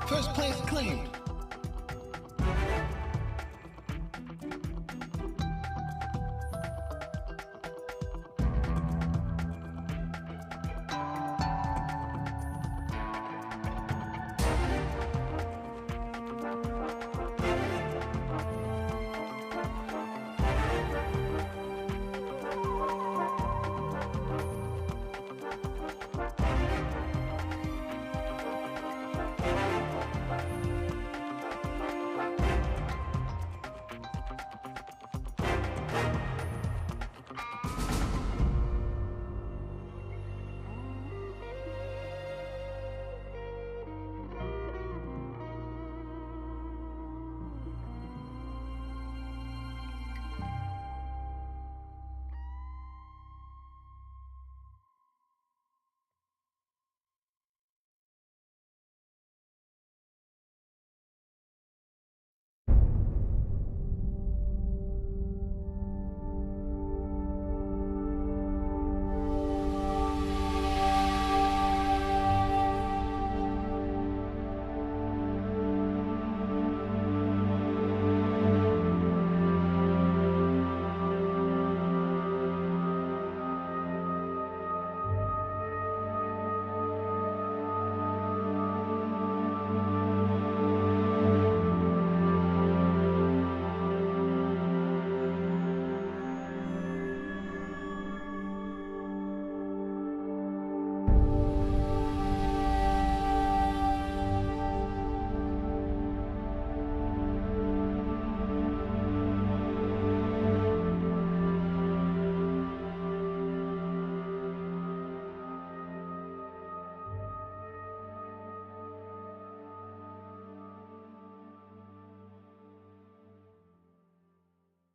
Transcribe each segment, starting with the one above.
First place claimed.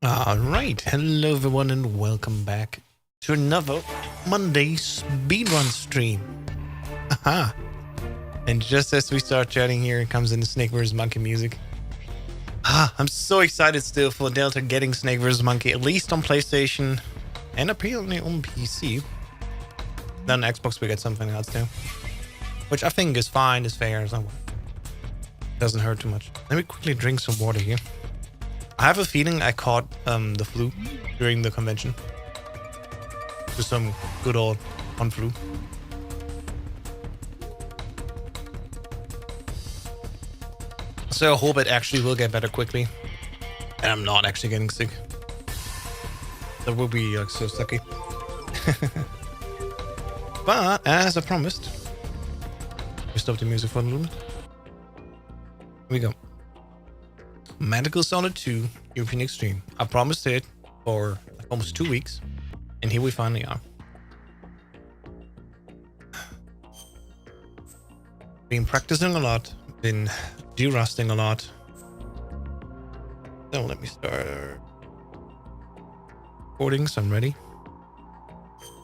All right, hello everyone and welcome back to another Monday speedrun stream. Aha! And just as we start chatting here comes in the Snake vs. Monkey music. I'm so excited still for Delta getting Snake vs. Monkey, at least on PlayStation and apparently on PC. Then on Xbox we get something else too, which I think is fine, is fair, doesn't hurt too much. Let me quickly drink some water here. I have a feeling I caught the flu during the convention. Just some good old flu. So I hope it actually will get better quickly. And I'm not actually getting sick. That would be so sucky. But as I promised, we stop the music for a little bit. Here we go. Medical Solid 2 European Extreme. I promised it for like almost 2 weeks, and here we finally are. Been practicing a lot, been de-rusting a lot. So let me start recording, so I'm ready.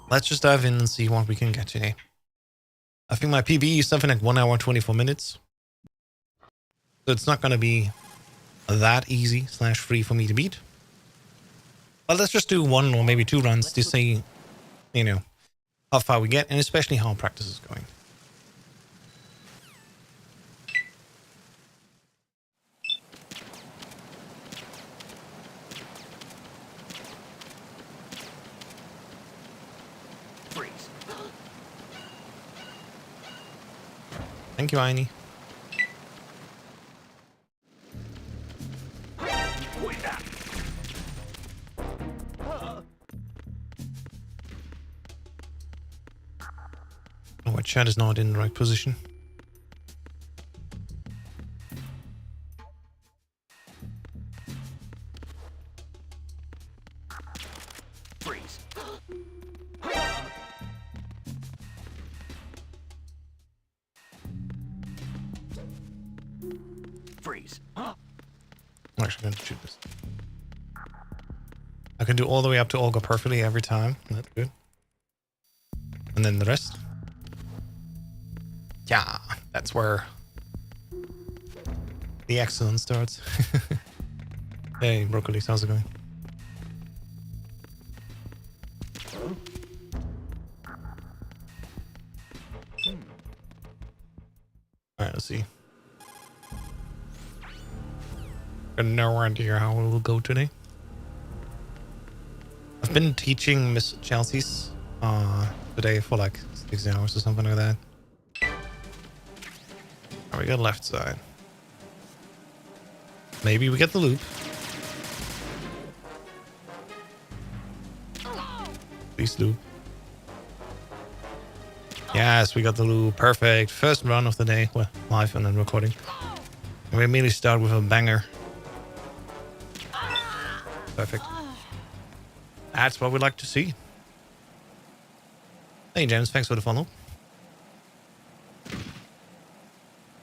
Let's just dive in and see what we can get today. I think my PB is something like 1 hour 24 minutes. So it's not going to be that easy / free for me to beat. But let's just do 1 or maybe 2 runs to see, you know, how far we get and especially how practice is going. Freeze. Thank you, Aini. Oh, my chat is not in the right position. Freeze. Freeze. I'm actually going to shoot this. I can do all the way up to Olga perfectly every time. That's good. And then the rest. Yeah, that's where the excellence starts. Hey, Broccoli, how's it going? Alright, let's see. Got no idea how it will go today. I've been teaching Miss Chelsea's today for like 6 hours or something like that. Oh, we got left side. Maybe we get the loop. Please loop. Yes, we got the loop. Perfect. First run of the day. Well, live and then recording. And we immediately start with a banger. Perfect. That's what we like to see. Hey, James. Thanks for the follow.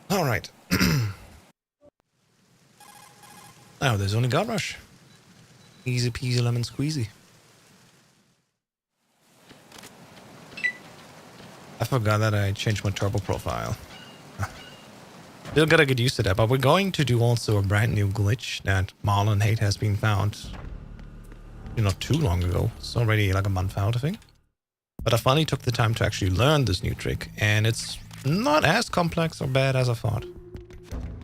All right. Oh, there's only God Rush. Easy peasy lemon squeezy. I forgot that I changed my turbo profile. Still gotta get used to that, but we're going to do also a brand new glitch that Marlon Hate has been found not too long ago. It's already like a month out, I think. But I finally took the time to actually learn this new trick, and it's not as complex or bad as I thought.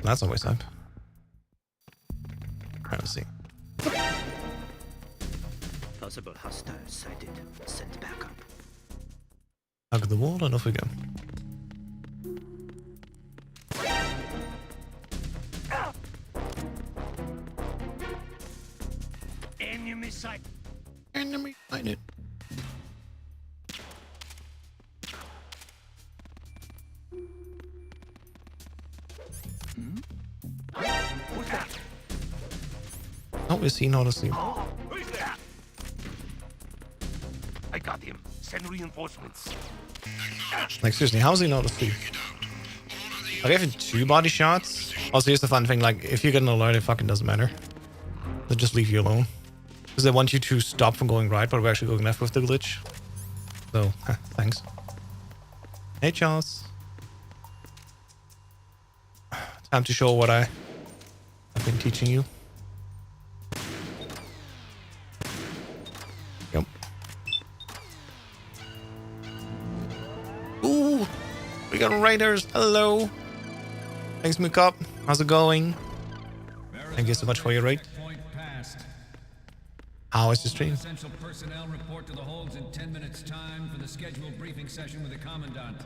That's always up. Let's see. Possible hostile sighted. Send backup. Hug the wall and off we go. Enemy sight. Enemy sighted. Who's that? Oh, is he not asleep? Who's that? I got him. Send reinforcements. Like, seriously, how is he not asleep? I gave him 2 body shots. Also, here's the fun thing, like, if you get an alert, it fucking doesn't matter. They'll just leave you alone. Because they want you to stop from going right, but we're actually going left with the glitch. So, thanks. Hey, Charles. Time to show what I've been teaching you. Yep. Ooh, we got raiders. Hello. Thanks, Mookop. How's it going? Thank you so much for your raid. How is the stream? Essential personnel report to the holds in 10 minutes time for the scheduled briefing session with the commandant.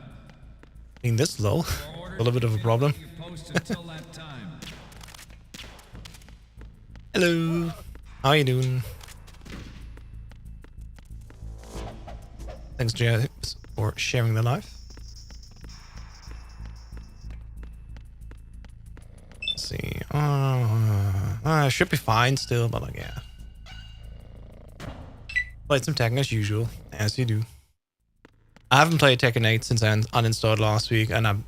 Being this low, a little bit of a problem. Hello. How you doing? Thanks, James, for sharing the live. Let's see. I should be fine still, but like, yeah. Played some Tekken as usual, as you do. I haven't played Tekken 8 since I uninstalled last week, and I'm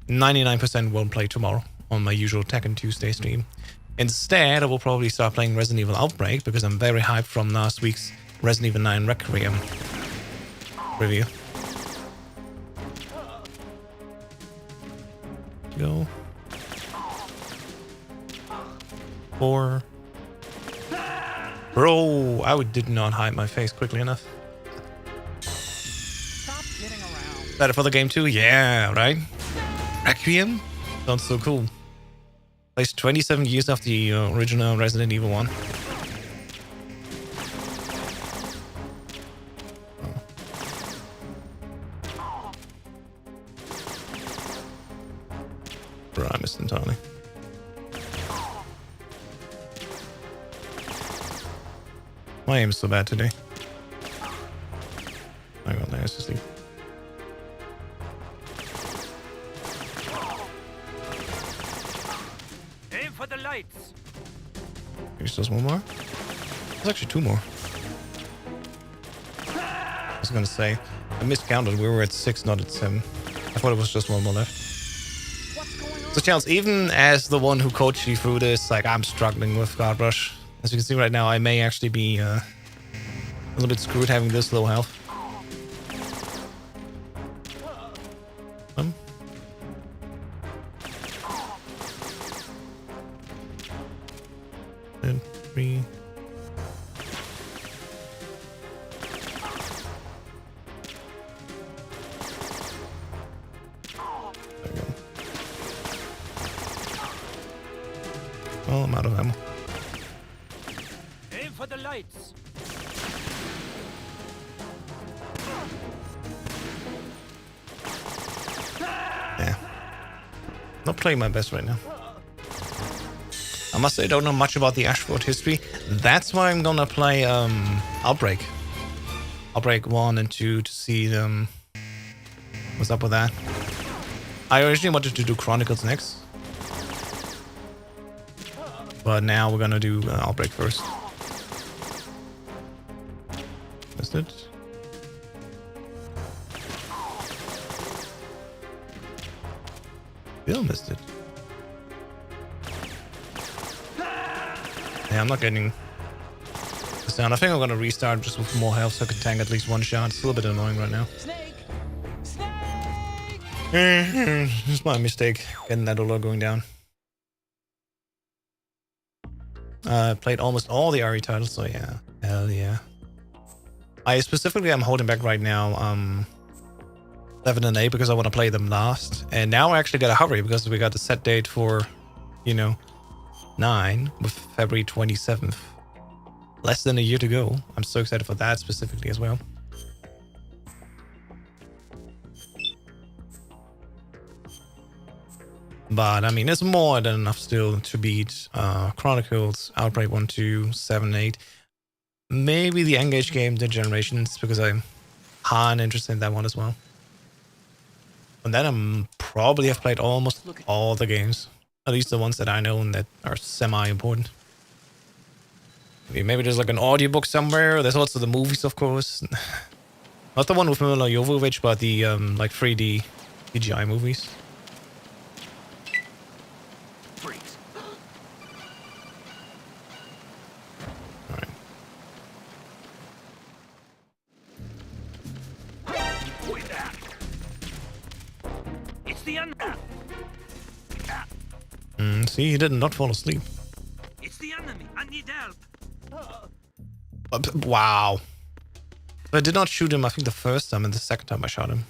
99% won't play tomorrow on my usual Tekken Tuesday stream. Instead, I will probably start playing Resident Evil Outbreak because I'm very hyped from last week's Resident Evil 9 Requiem review. Go. 4. Bro, I did not hide my face quickly enough. Stop kidding around. Better for the game too? Yeah, right? Requiem? Sounds so cool. Placed 27 years after the original Resident Evil 1. Bro, I missed entirely. My aim is so bad today. I got nice to sleep. Aim for the lights. There's just one more. There's actually 2 more. I was gonna say, I miscounted. We were at 6, not at 7. I thought it was just 1 more left. So, Charles, even as the one who coached you through this, like, I'm struggling with God Rush. As you can see right now, I may actually be a little bit screwed having this low health. And 3. There we go. Oh, I'm out of ammo. Aim for the lights. Yeah. Not playing my best right now. I must say I don't know much about the Ashford history. That's why I'm gonna play Outbreak. Outbreak 1 and 2 to see what's up with that. I originally wanted to do Chronicles next. But now we're gonna do Outbreak first. Missed it. Still missed it. Yeah, I'm not getting this down. I think I'm gonna restart just with more health so I can tank at least one shot. It's a little bit annoying right now. Snake. It's my mistake getting that alert going down. Played almost all the RE titles, so yeah. Hell yeah. I'm holding back right now 7 and 8 because I want to play them last. And now I actually gotta hurry because we got the set date for, 9 with February 27th. Less than a year to go. I'm so excited for that specifically as well. But I mean, it's more than enough still to beat Chronicles, Outbreak 1, 2, 7, 8. Maybe the Engage game, The Generations, because I'm kinda interested in that one as well. And then I'm probably have played almost all the games. At least the ones that I know and that are semi-important. Maybe there's like an audiobook somewhere. There's also the movies, of course. Not the one with Mila Jovovich, but the like 3D CGI movies. Alright. It's the See, he did not fall asleep. It's the enemy. I need help. Wow. I did not shoot him, I think, the first time, and the second time I shot him.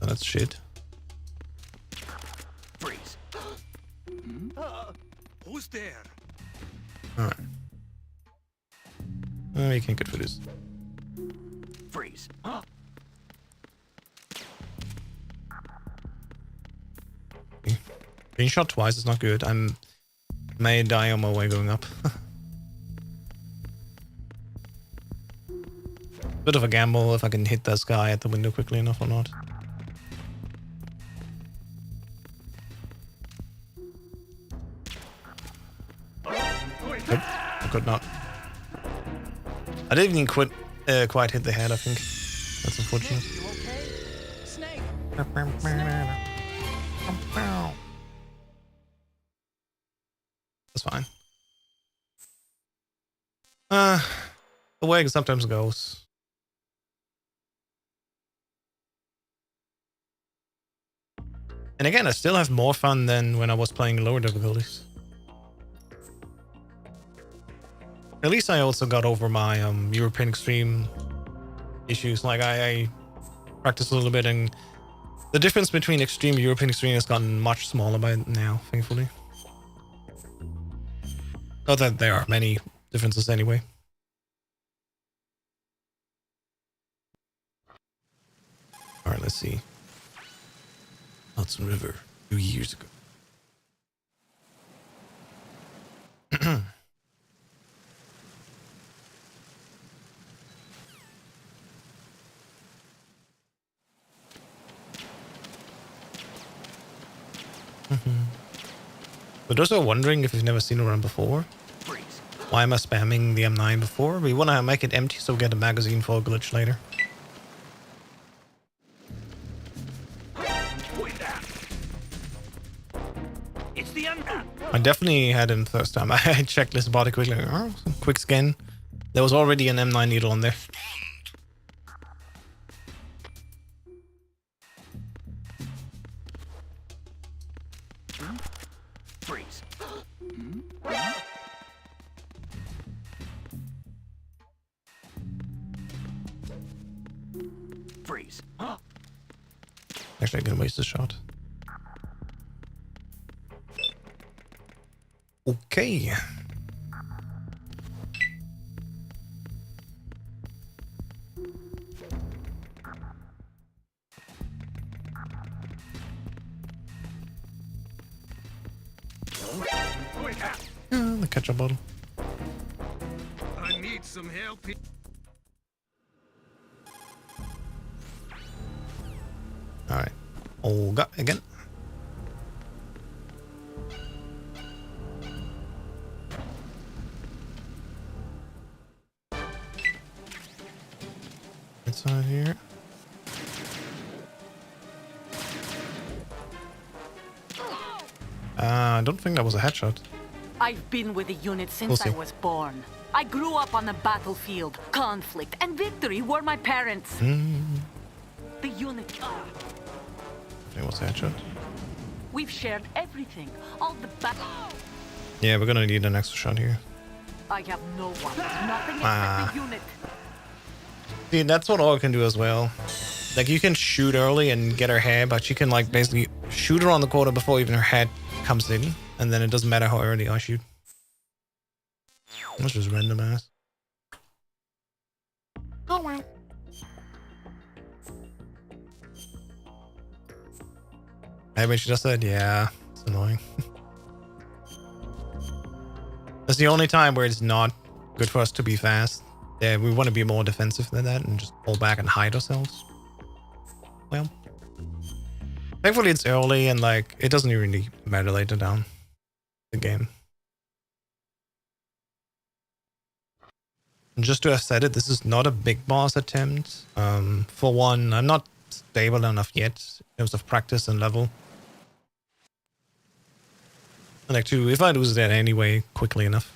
So that's shit. Freeze. Who's there? Alright. We can't get through this. Freeze. Being shot twice is not good. I may die on my way going up. Bit of a gamble if I can hit this guy at the window quickly enough or not. Nope, I could not. I didn't even quite hit the head, I think. That's unfortunate. You okay? Snake. That's fine. The way it sometimes goes. And again, I still have more fun than when I was playing lower difficulties. At least I also got over my European Extreme issues. Like I practiced a little bit, and the difference between Extreme and European Extreme has gotten much smaller by now, thankfully. Not that there are many differences anyway. Alright, let's see. Hudson River, 2 years ago. For those who are wondering if you've never seen a run before, why am I spamming the M9 before? We want to make it empty so we get a magazine for a glitch later. It's the I definitely had him first time. I checked his body quickly. Oh, quick scan. There was already an M9 needle on there. freeze. Freeze. Actually, I can waste a shot. Okay. The ketchup bottle. I need some help. Alright. Olga again. Inside here. I don't think that was a headshot. I've been with the unit since I was born. I grew up on the battlefield. Conflict and victory were my parents. The unit... It was a headshot. We've shared everything. All the Yeah, we're gonna need an extra shot here. I have no one. Nothing except the unit. See, that's what Olga can do as well. Like, you can shoot early and get her head, but you can, like, basically shoot her on the quarter before even her head comes in. And then it doesn't matter how early I shoot. That's just random ass. Oh well. Hey, when she just said, yeah, it's annoying. That's the only time where it's not good for us to be fast. Yeah, we want to be more defensive than that and just pull back and hide ourselves. Well, thankfully it's early and like it doesn't really matter later down the game. And just to have said it, this is not a big boss attempt. For one, I'm not stable enough yet in terms of practice and level. And like two, if I lose that anyway quickly enough,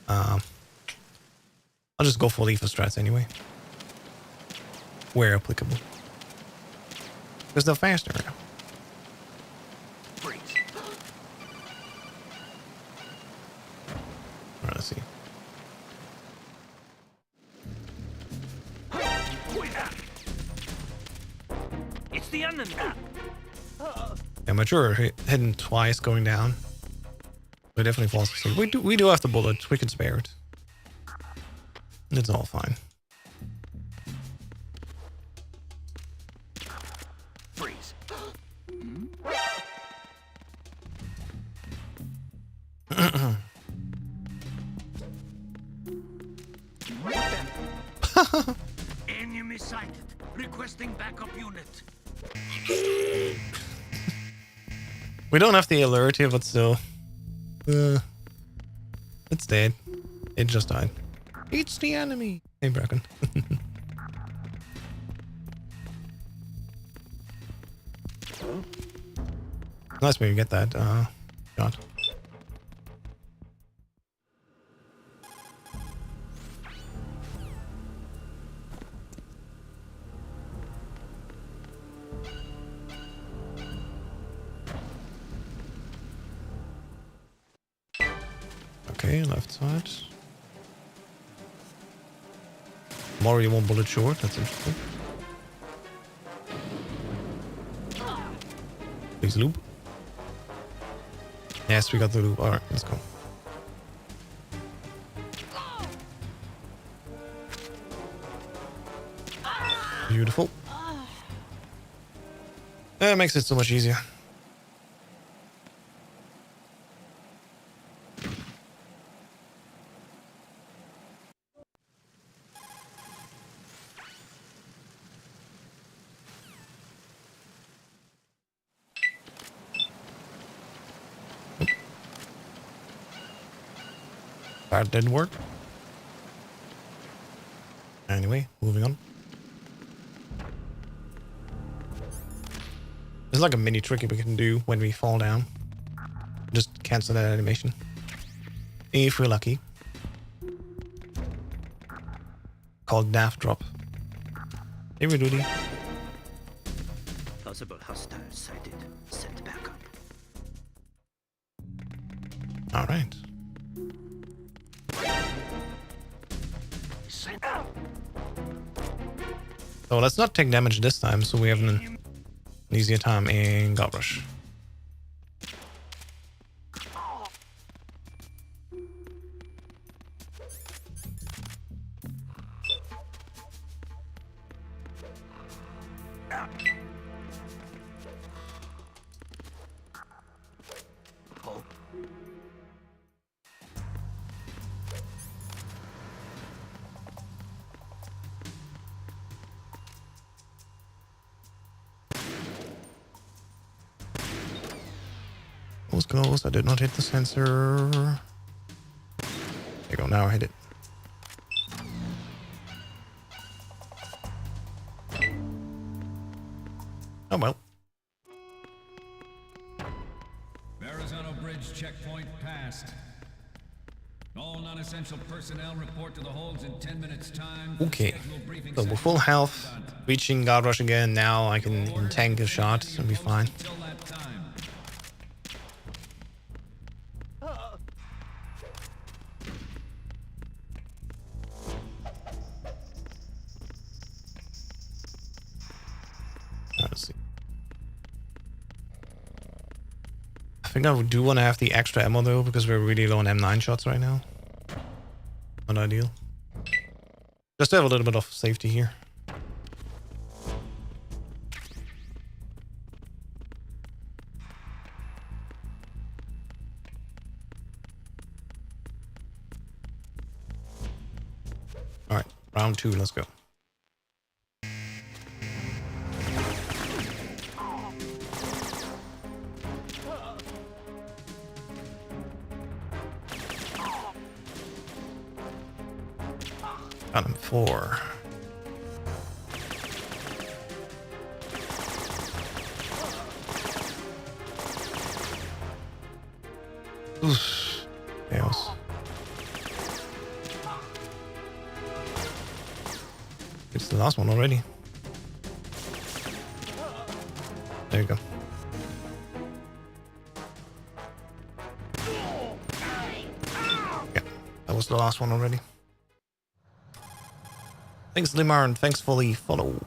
I'll just go for Leaf strats anyway, where applicable, because they're faster. Alright, let's see. It's the enemy. Amateur hitting twice going down. It definitely falls asleep. We do have the bullet. We can spare it. It's all fine. Freeze. Enemy sighted. Requesting backup unit. We don't have the alert here, but still. It's dead. It just died. It's the enemy. Hey, Bracken. Nice way to get that. God. Okay, left side. I'm already one bullet short. That's interesting. Please loop. Yes, we got the loop. Alright, let's go. Beautiful. That makes it so much easier. That didn't work. Anyway, moving on. There's like a mini trick we can do when we fall down. Just cancel that animation. If we're lucky. Called Daft Drop. Hey, Rudy. Possible hostiles sighted. Send backup. Alright. So let's not take damage this time, so we have an easier time in God Rush. close. I did not hit the sensor. There you go. Now I hit it. Oh well. Verrazano Bridge checkpoint passed. All non-essential personnel report to the holds in 10 minutes time. Okay. So we're full health. Reaching guard rush again. Now I can tank a shot and be fine. Let's see. I think I do want to have the extra ammo though, because we're really low on M9 shots right now. Not ideal. Just to have a little bit of safety here. Alright, round 2, let's go. Got him 4. Oof. Chaos. It's the last one already. There you go. Yeah, that was the last one already. Thanks, Limar, and thanks for the follow.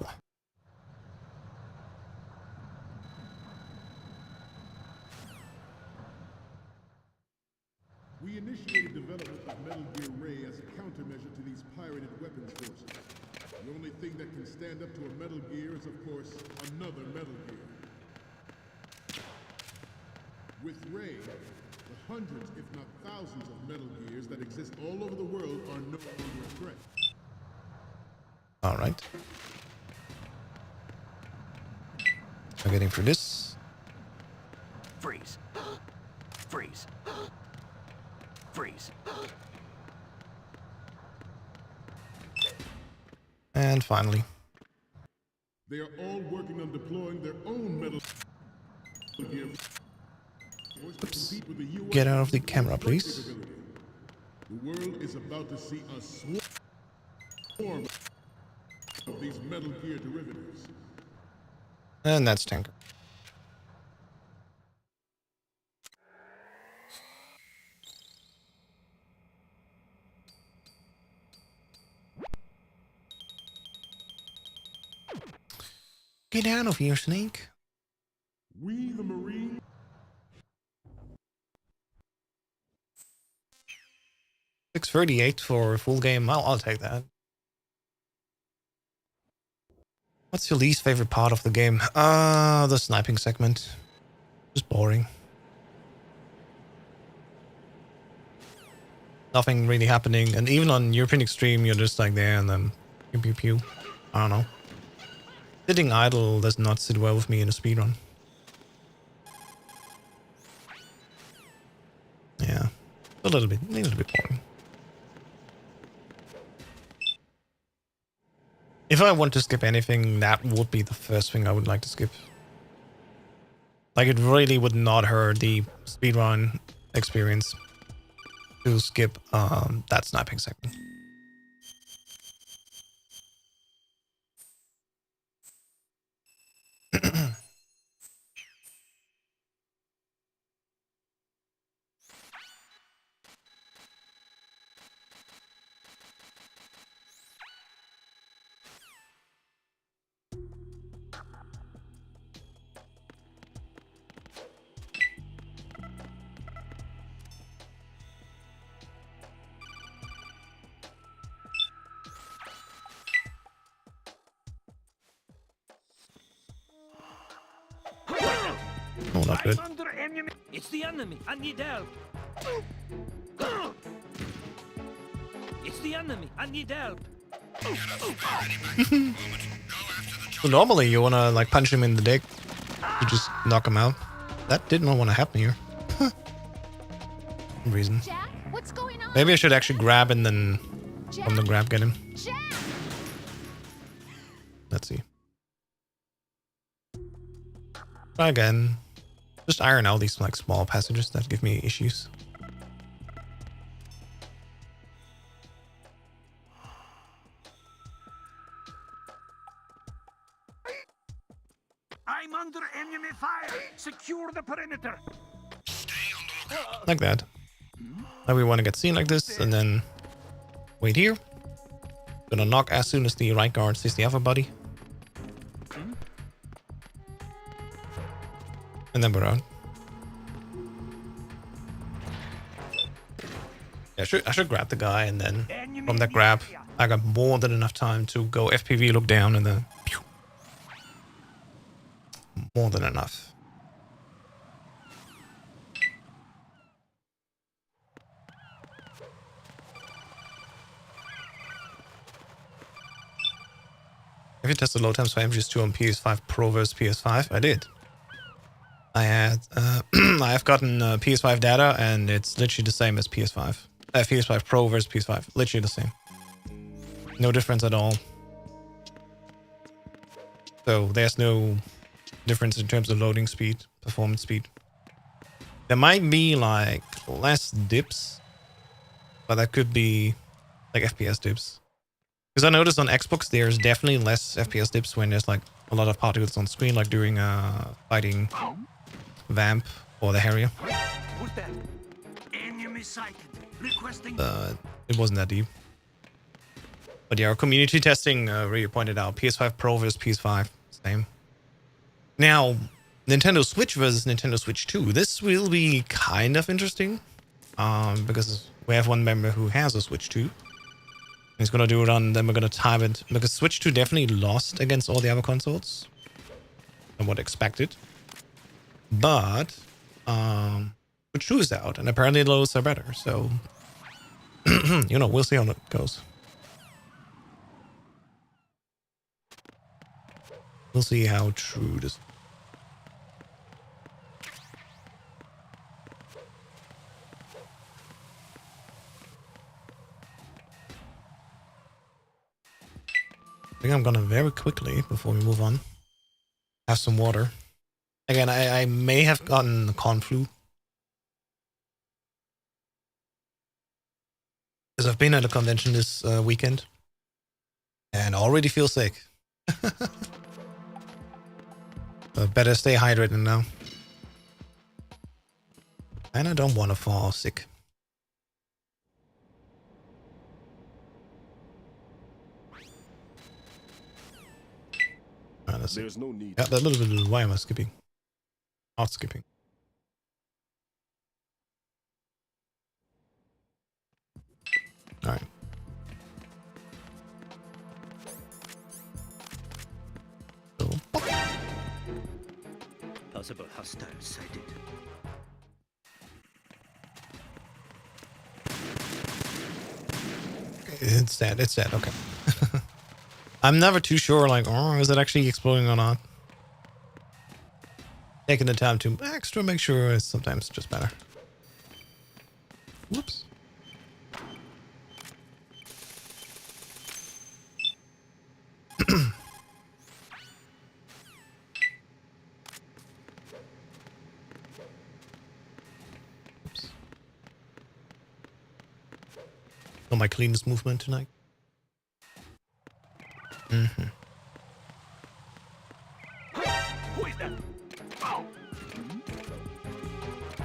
We initiated development of Metal Gear Ray as a countermeasure to these pirated weapons forces. The only thing that can stand up to a Metal Gear is, of course, another Metal Gear. With Ray, the hundreds, if not thousands of Metal Gears that exist all over the world are no longer a threat. All right. I'm getting through this. Freeze. Freeze. Freeze. And finally. They are all working on deploying their own Metal Gear. Oops. Get out of the camera, please. The world is about to see a swarm of these Metal Gear derivatives. And that's Tanker. Get out of here, Snake. We, the Marine. $6.38 for a full game. I'll take that. What's your least favorite part of the game? The sniping segment. Just boring. Nothing really happening. And even on European Extreme, you're just like there and then pew pew pew. I don't know. Sitting idle does not sit well with me in a speedrun. Yeah. A little bit boring. If I want to skip anything, that would be the first thing I would like to skip. Like, it really would not hurt the speedrun experience to skip that sniping segment. Oh, not good. It's the enemy. I need help. It's the enemy. I need help. So normally you wanna like punch him in the dick to just knock him out. That did not want to happen here. reason. Jack, what's going on? Maybe I should actually grab and then from the grab get him. Jack! Let's see. Try again. Just iron out these like small passages that give me issues. I'm under enemy fire. Secure the perimeter. Like that. Now we want to get seen like this and then wait here. Gonna knock as soon as the right guard sees the other buddy. And then we're out. Yeah, I should grab the guy and then from that grab, I got more than enough time to go FPV, look down, and then pew. More than enough. Have you tested load times for MGS2 on PS5 Pro versus PS5? I did. I had, I have gotten PS5 data, and it's literally the same as PS5. PS5 Pro versus PS5, literally the same. No difference at all. So there's no difference in terms of loading speed, performance speed. There might be like less dips, but that could be like FPS dips. Because I noticed on Xbox there's definitely less FPS dips when there's like a lot of particles on screen, like during fighting Vamp or the Harrier. Who's that? Enemy sighted. Requesting. It wasn't that deep. But yeah, our community testing really pointed out PS5 Pro versus PS5, same. Now, Nintendo Switch versus Nintendo Switch 2. This will be kind of interesting, because we have one member who has a Switch 2. He's gonna do it on, then we're gonna time it, because Switch 2 definitely lost against all the other consoles. Somewhat expected. But, Switch 2 is out, and apparently the loads are better, so, you know, we'll see how it goes. We'll see how true this. I think I'm gonna very quickly, before we move on, have some water. Again, I may have gotten the con flu. Because I've been at a convention this weekend. And already feel sick. Better stay hydrated now. And I don't want to fall sick. There's no need. Yeah, that little bit of, why am I skipping? Not skipping. Alright. So, Possible hostile sighted. it's dead, okay. I'm never too sure, like, oh, is it actually exploding or not? Taking the time to extra make sure is sometimes just better. Whoops. Oops. Not my cleanest movement tonight. Mm-hmm. Who is that?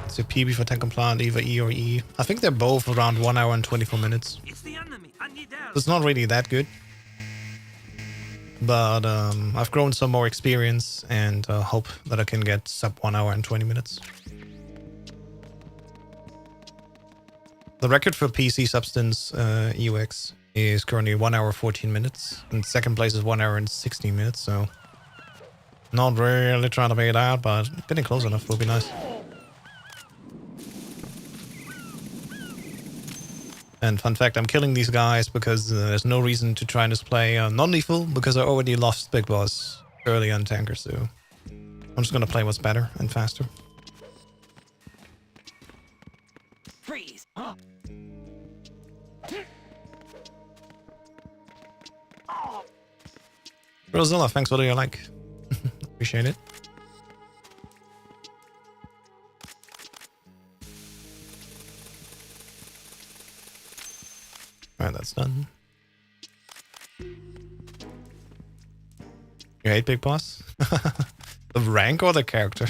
It's a PB for tank and plant, either E or E. I think they're both around 1 hour and 24 minutes. It's the enemy. I need help. So it's not really that good. But I've grown some more experience and hope that I can get sub 1 hour and 20 minutes. The record for PC Substance UX is currently 1 hour 14 minutes. And second place is 1 hour and 16 minutes, so not really trying to beat it out, but getting close enough will be nice. And fun fact, I'm killing these guys because there's no reason to try and just play non-lethal, because I already lost Big Boss early on Tanker, so I'm just gonna play what's better and faster. Freeze. Rosilla, thanks for your like. Appreciate it. Alright, that's done. You hate Big Boss? The rank or the character?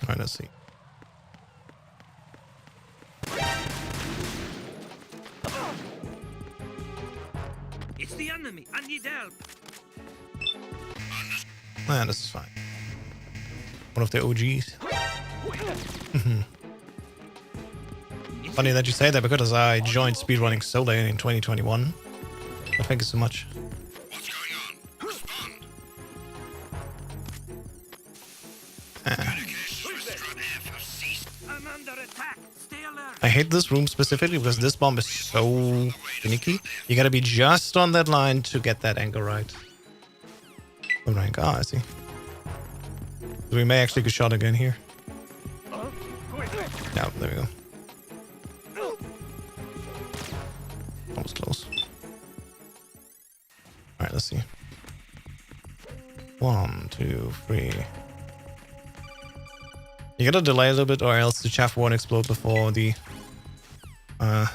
Alright, let's see. It's the enemy. I need help. Nah, this is fine. One of the OGs. Funny that you say that because I joined speedrunning so late in 2021. So thank you so much. What's going on? Respond. I'm under attack. Stay alert. I hate this room specifically because this bomb is so finicky. You gotta be just on that line to get that angle right. The rank. Ah, I see. We may actually get shot again here. Yeah, there we go. Almost close. Alright, let's see. 1, 2, 3. You gotta delay a little bit or else the chaff won't explode before the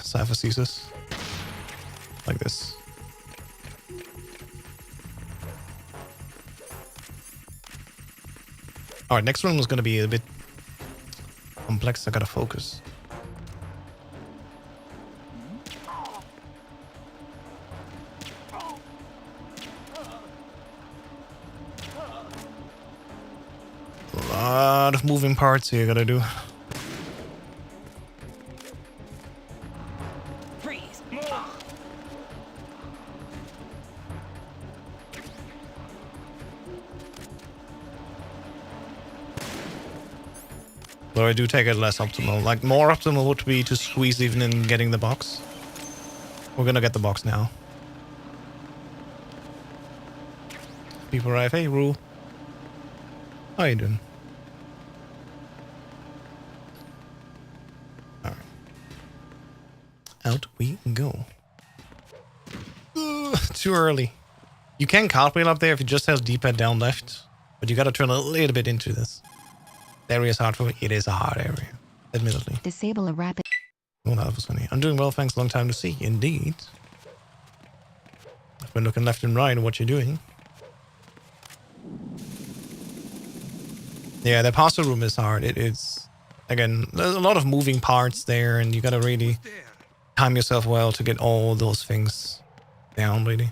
cipher ceases. Like this. Alright, next one was gonna be a bit complex. I gotta focus. A lot of moving parts here, gotta do. Freeze. Though I do take it less optimal. Like, more optimal would be to squeeze even in getting the box. We're gonna get the box now. People arrive. Hey, Rule. How you doing? Alright. Out we go. Ugh, too early. You can cartwheel up there if you just have D-pad down left. But you gotta turn a little bit into this. The area is hard for me. It is a hard area, admittedly. Disable a rapid. Oh, that was funny. I'm doing well, thanks. Long time to see. Indeed. I've been looking left and right at what you're doing. Yeah, the parcel room is hard. It's, again, there's a lot of moving parts there, and you gotta really time yourself well to get all those things down, really.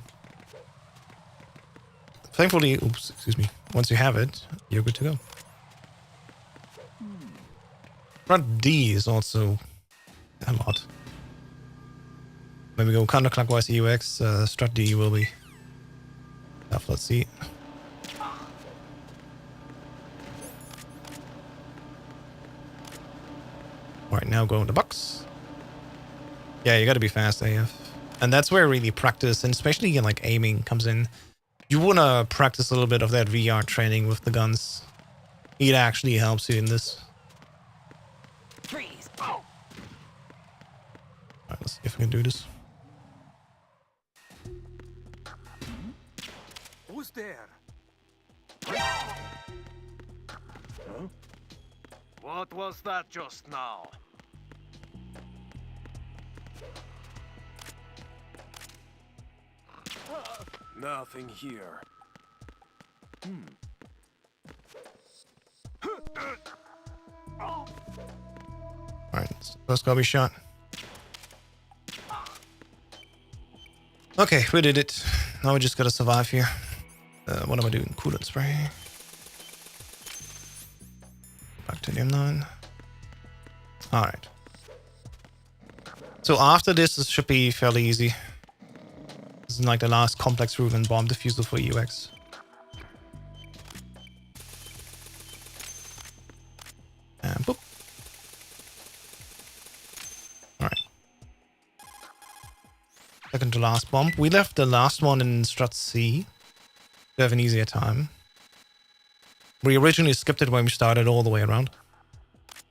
Thankfully, oops, excuse me. Once you have it, you're good to go. Front D is also a lot. When we go counterclockwise UX, strut D will be tough. Let's see. Alright, now go in the box. Yeah, you gotta be fast AF. And that's where really practice, and especially in like aiming, comes in. You wanna practice a little bit of that VR training with the guns. It actually helps you in this. Freeze. Alright, let's see if we can do this. Who's there? What was that just now? Nothing here. Alright, first gotta be shot. Okay, we did it. Now we just gotta survive here. What am I doing? Coolant spray. Back to the M9. Alright. So after this, it should be fairly easy. This is like the last complex room and bomb diffuser for UX. And boop. Alright. Second to last bump. We left the last one in strut C to have an easier time. We originally skipped it when we started all the way around.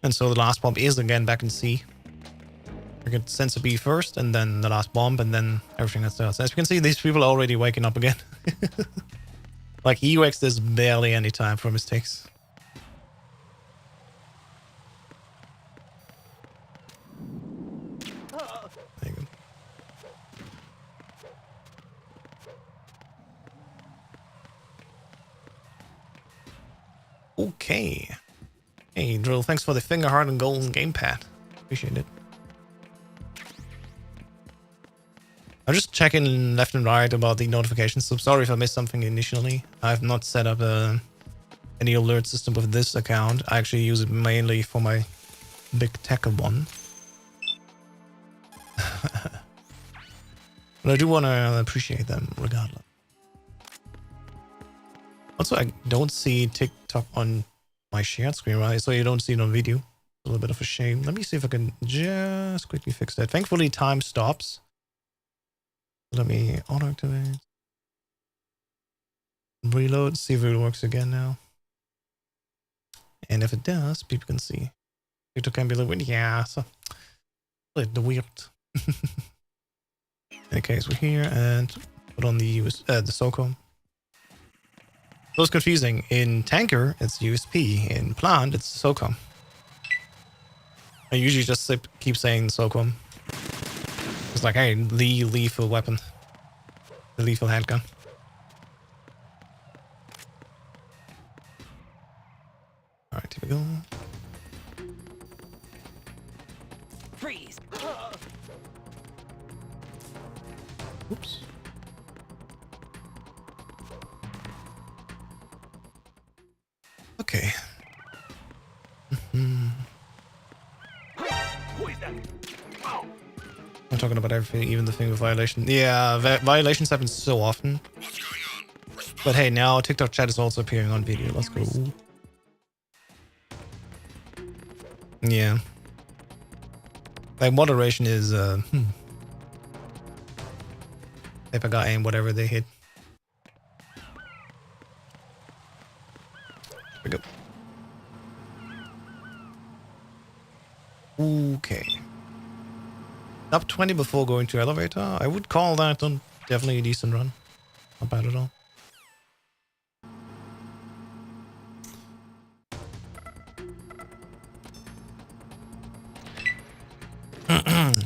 And so the last bump is again back in C. We get sensor B first, and then the last bump, and then everything that starts. As you can see, these people are already waking up again. Like EUX, there's barely any time for mistakes. There you go. Okay. Hey, Drill, thanks for the finger heart and golden gamepad. Appreciate it. I'm just checking left and right about the notifications, so sorry if I missed something initially. I've not set up any alert system with this account. I actually use it mainly for my big tech one. But I do want to appreciate them regardless. Also, I don't see TikTok on my shared screen, right? So you don't see it on video. A little bit of a shame. Let me see if I can just quickly fix that. Thankfully, time stops. Let me auto-activate. Reload, see if it works again now. And if it does, people can see. TikTok can be a little bit, yeah, so a little weird. In any case, we're here and put on the SOCOM. So it's confusing. In Tanker, it's USP. In Plant, it's SOCOM. I usually just keep saying SOCOM. It's like, hey, the lethal weapon. The lethal handgun. Alright, here we go. Freeze. Oops. Okay. I'm talking about everything, even the thing with violation. Yeah, violations happen so often. But hey, now TikTok chat is also appearing on video. Let's go. Yeah. Like moderation is paper guy aim whatever they hit. There we go. Okay. Up 20 before going to elevator. I would call that definitely a decent run. Not bad at all.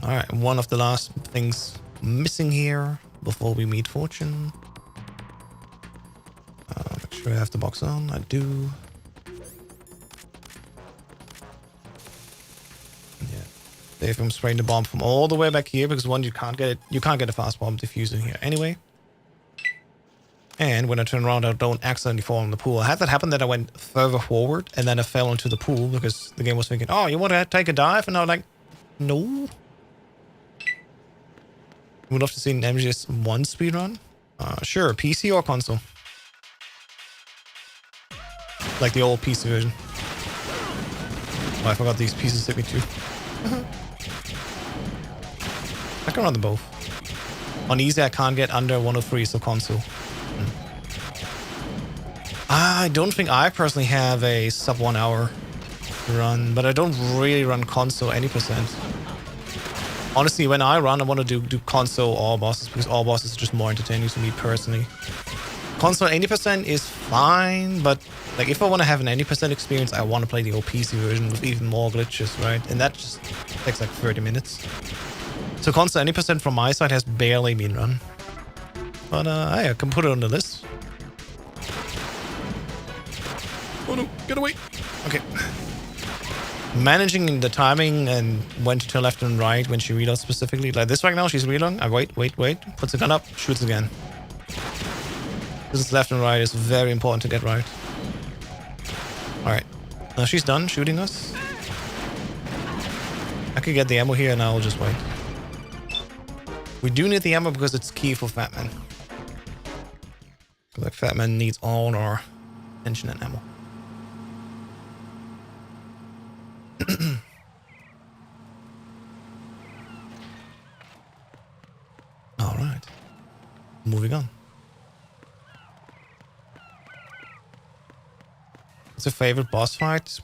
Alright, one of the last things missing here before we meet Fortune. Make sure I have the box on. I do. Yeah. Save him spraying the bomb from all the way back here because one, you can't get a fast bomb diffuser here anyway. And when I turn around, I don't accidentally fall in the pool. I had that happen that I went further forward and then I fell into the pool because the game was thinking, oh, you want to take a dive? And I was like, no. Would love to see an MGS1 speedrun. Sure, PC or console. Like the old PC version. Oh, I forgot these pieces hit me too. I can run them both. On easy, I can't get under 103, so console. I don't think I personally have a sub 1 hour run, but I don't really run console any percent. Honestly, when I run, I want to do console all bosses because all bosses are just more entertaining to me personally. Console 80% is fine, but like if I want to have an 80% experience, I want to play the OPC version with even more glitches, right? And that just takes like 30 minutes. So console 80% from my side has barely been run. But hey, I can put it on the list. Oh no, get away. Okay. Managing the timing and when to turn left and right when she reloads specifically. Like this right now, she's reloading. I wait. Puts the gun up, shoots again. This is left and right is very important to get right. Alright. Now she's done shooting us. I could get the ammo here and I'll just wait. We do need the ammo because it's key for Fatman. Like Fatman needs all our attention and ammo. moving on. What's your favorite boss fight?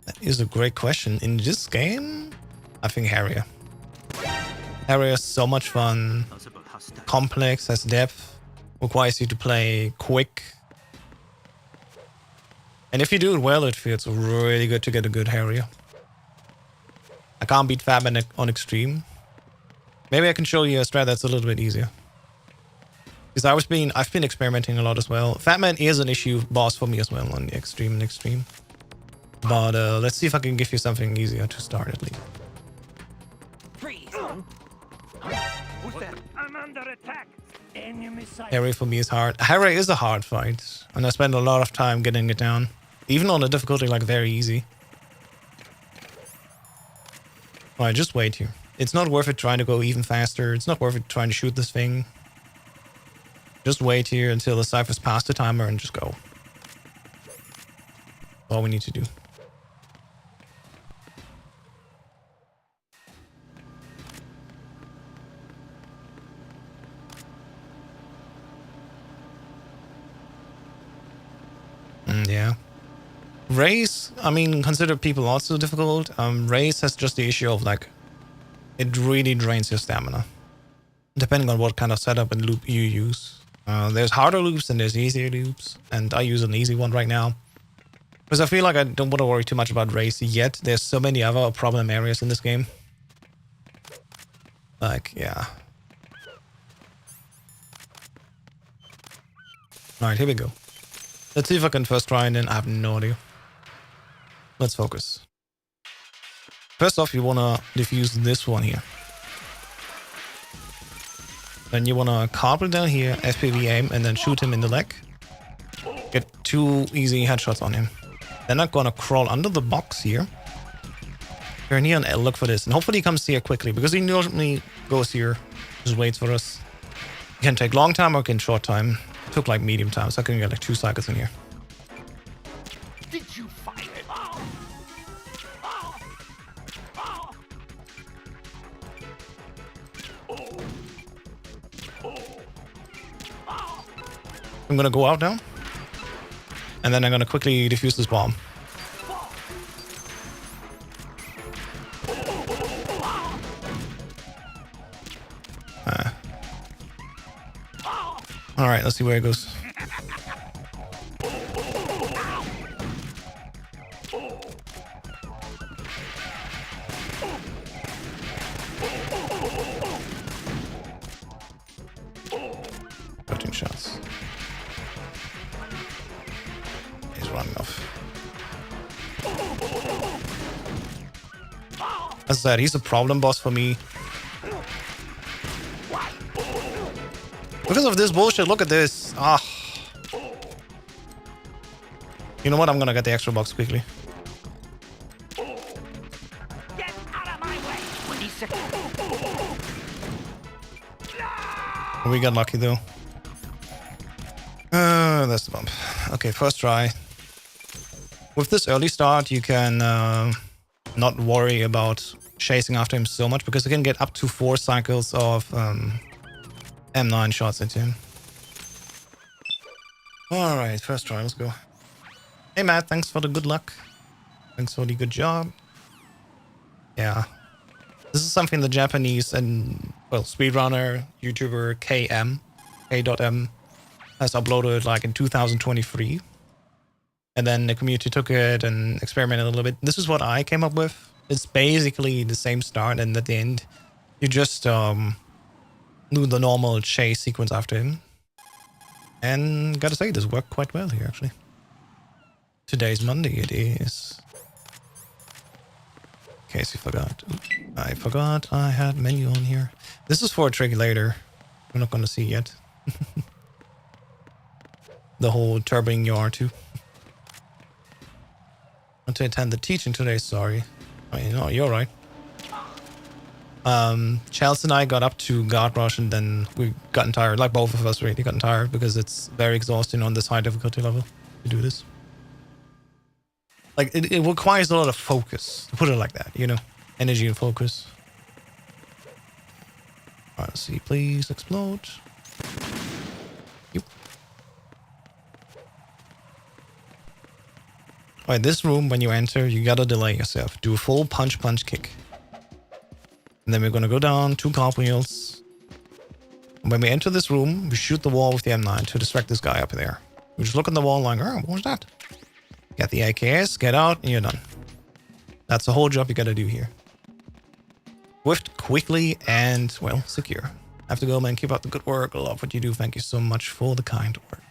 That is a great question. In this game, I think Harrier. Harrier is so much fun. Possible hostile. Complex, has depth, requires you to play quick. And if you do it well, it feels really good to get a good Harrier. I can't beat Fatman on extreme. Maybe I can show you a strat that's a little bit easier. Because I've been experimenting a lot as well. Fatman is an issue boss for me as well on the extreme and extreme. But let's see if I can give you something easier to start at least. Freeze! Who's that? I'm under attack. Enemy sight. Harry for me is hard. Harry is a hard fight, and I spend a lot of time getting it down. Even on a difficulty like very easy. Alright, just wait here. It's not worth it trying to go even faster. It's not worth it trying to shoot this thing. Just wait here until the cipher's past the timer and just go. All we need to do. Yeah. Race, I mean, consider people also difficult. Race has just the issue of like, it really drains your stamina. Depending on what kind of setup and loop you use. There's harder loops and there's easier loops. And I use an easy one right now. Because I feel like I don't want to worry too much about race yet. There's so many other problem areas in this game. Like, yeah. Alright, here we go. Let's see if I can first try and then I have no idea. Let's focus. First off, you want to diffuse this one here. Then you want to carpet down here, SPV aim, and then shoot him in the leg. Get 2 easy headshots on him. Then I'm gonna crawl under the box here. Turn here and look for this. And hopefully he comes here quickly, because he normally goes here. Just waits for us. It can take long time or it can short time. It took like medium time, so I can get like 2 cycles in here. Did you find it? I'm gonna go out now. And then I'm gonna quickly defuse this bomb. Alright, let's see where it goes. Shots. He's running off. As I said, he's a problem boss for me. Because of this bullshit, look at this. Ah. You know what? I'm gonna get the extra box quickly. Get out of my way! We got lucky though. That's the bump. Okay, first try. With this early start, you can not worry about chasing after him so much, because you can get up to 4 cycles of M9 shots at him. Alright, first try, let's go. Hey Matt, thanks for the good luck. Thanks for the good job. Yeah. This is something the Japanese and, well, speedrunner, YouTuber K.M. has uploaded like in 2023. And then the community took it and experimented a little bit. This is what I came up with. It's basically the same start, and at the end, you just do the normal chase sequence after him. And gotta say, this worked quite well here, actually. Today's Monday, it is. In case you forgot. I forgot I had menu on here. This is for a trick later. We're not gonna see yet. The whole turboing your R2. Want to attend the teaching today, sorry. I mean, no, you're right. Chelsea and I got up to guard rush, and then we gotten tired. Like both of us really gotten tired, because it's very exhausting on this high difficulty level to do this. Like it requires a lot of focus, to put it like that, you know? Energy and focus. Alright, let's see. Please explode. Yep. Alright, this room, when you enter, you gotta delay yourself. Do a full punch kick. And then we're gonna go down 2 cartwheels. And when we enter this room, we shoot the wall with the M9 to distract this guy up there. We just look at the wall like, oh, what was that? Get the AKS, get out, and you're done. That's the whole job you gotta do here. Swift, quickly, and, well, secure. Have to go, man. Keep up the good work. I love what you do. Thank you so much for the kind work.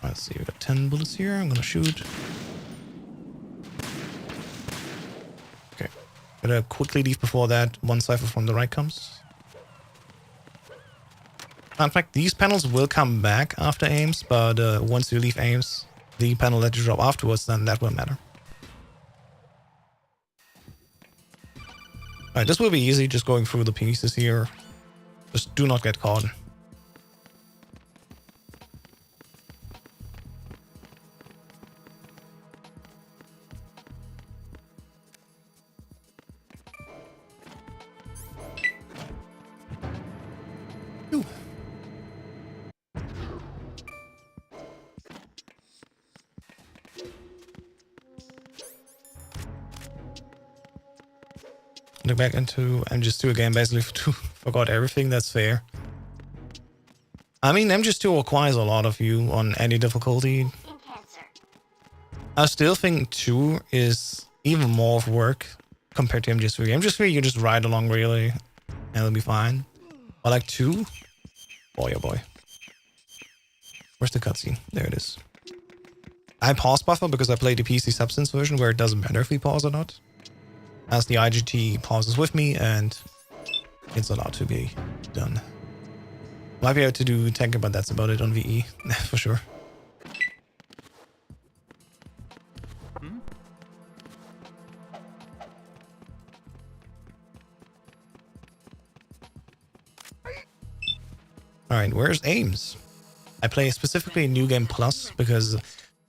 Let's see. We got 10 bullets here. I'm gonna shoot. Okay. Gotta quickly leave before that one cipher from the right comes. In fact, these panels will come back after aims, but once you leave aims, the panel that you drop afterwards, then that won't matter. Alright, this will be easy, just going through the pieces here. Just do not get caught. Ooh. Look back into MGS2 again, basically forgot everything. That's fair. I mean, MGS2 requires a lot of you on any difficulty. I still think 2 is even more of work compared to MGS3. MGS3, you just ride along really, and it'll be fine. But like 2, boy oh boy. Where's the cutscene? There it is. I pause buffer because I played the PC Substance version where it doesn't matter if we pause or not, as the IGT pauses with me and it's allowed to be done. Might be able to do tanker, but that's about it on VE for sure. Alright, where's aims? I play specifically New Game Plus because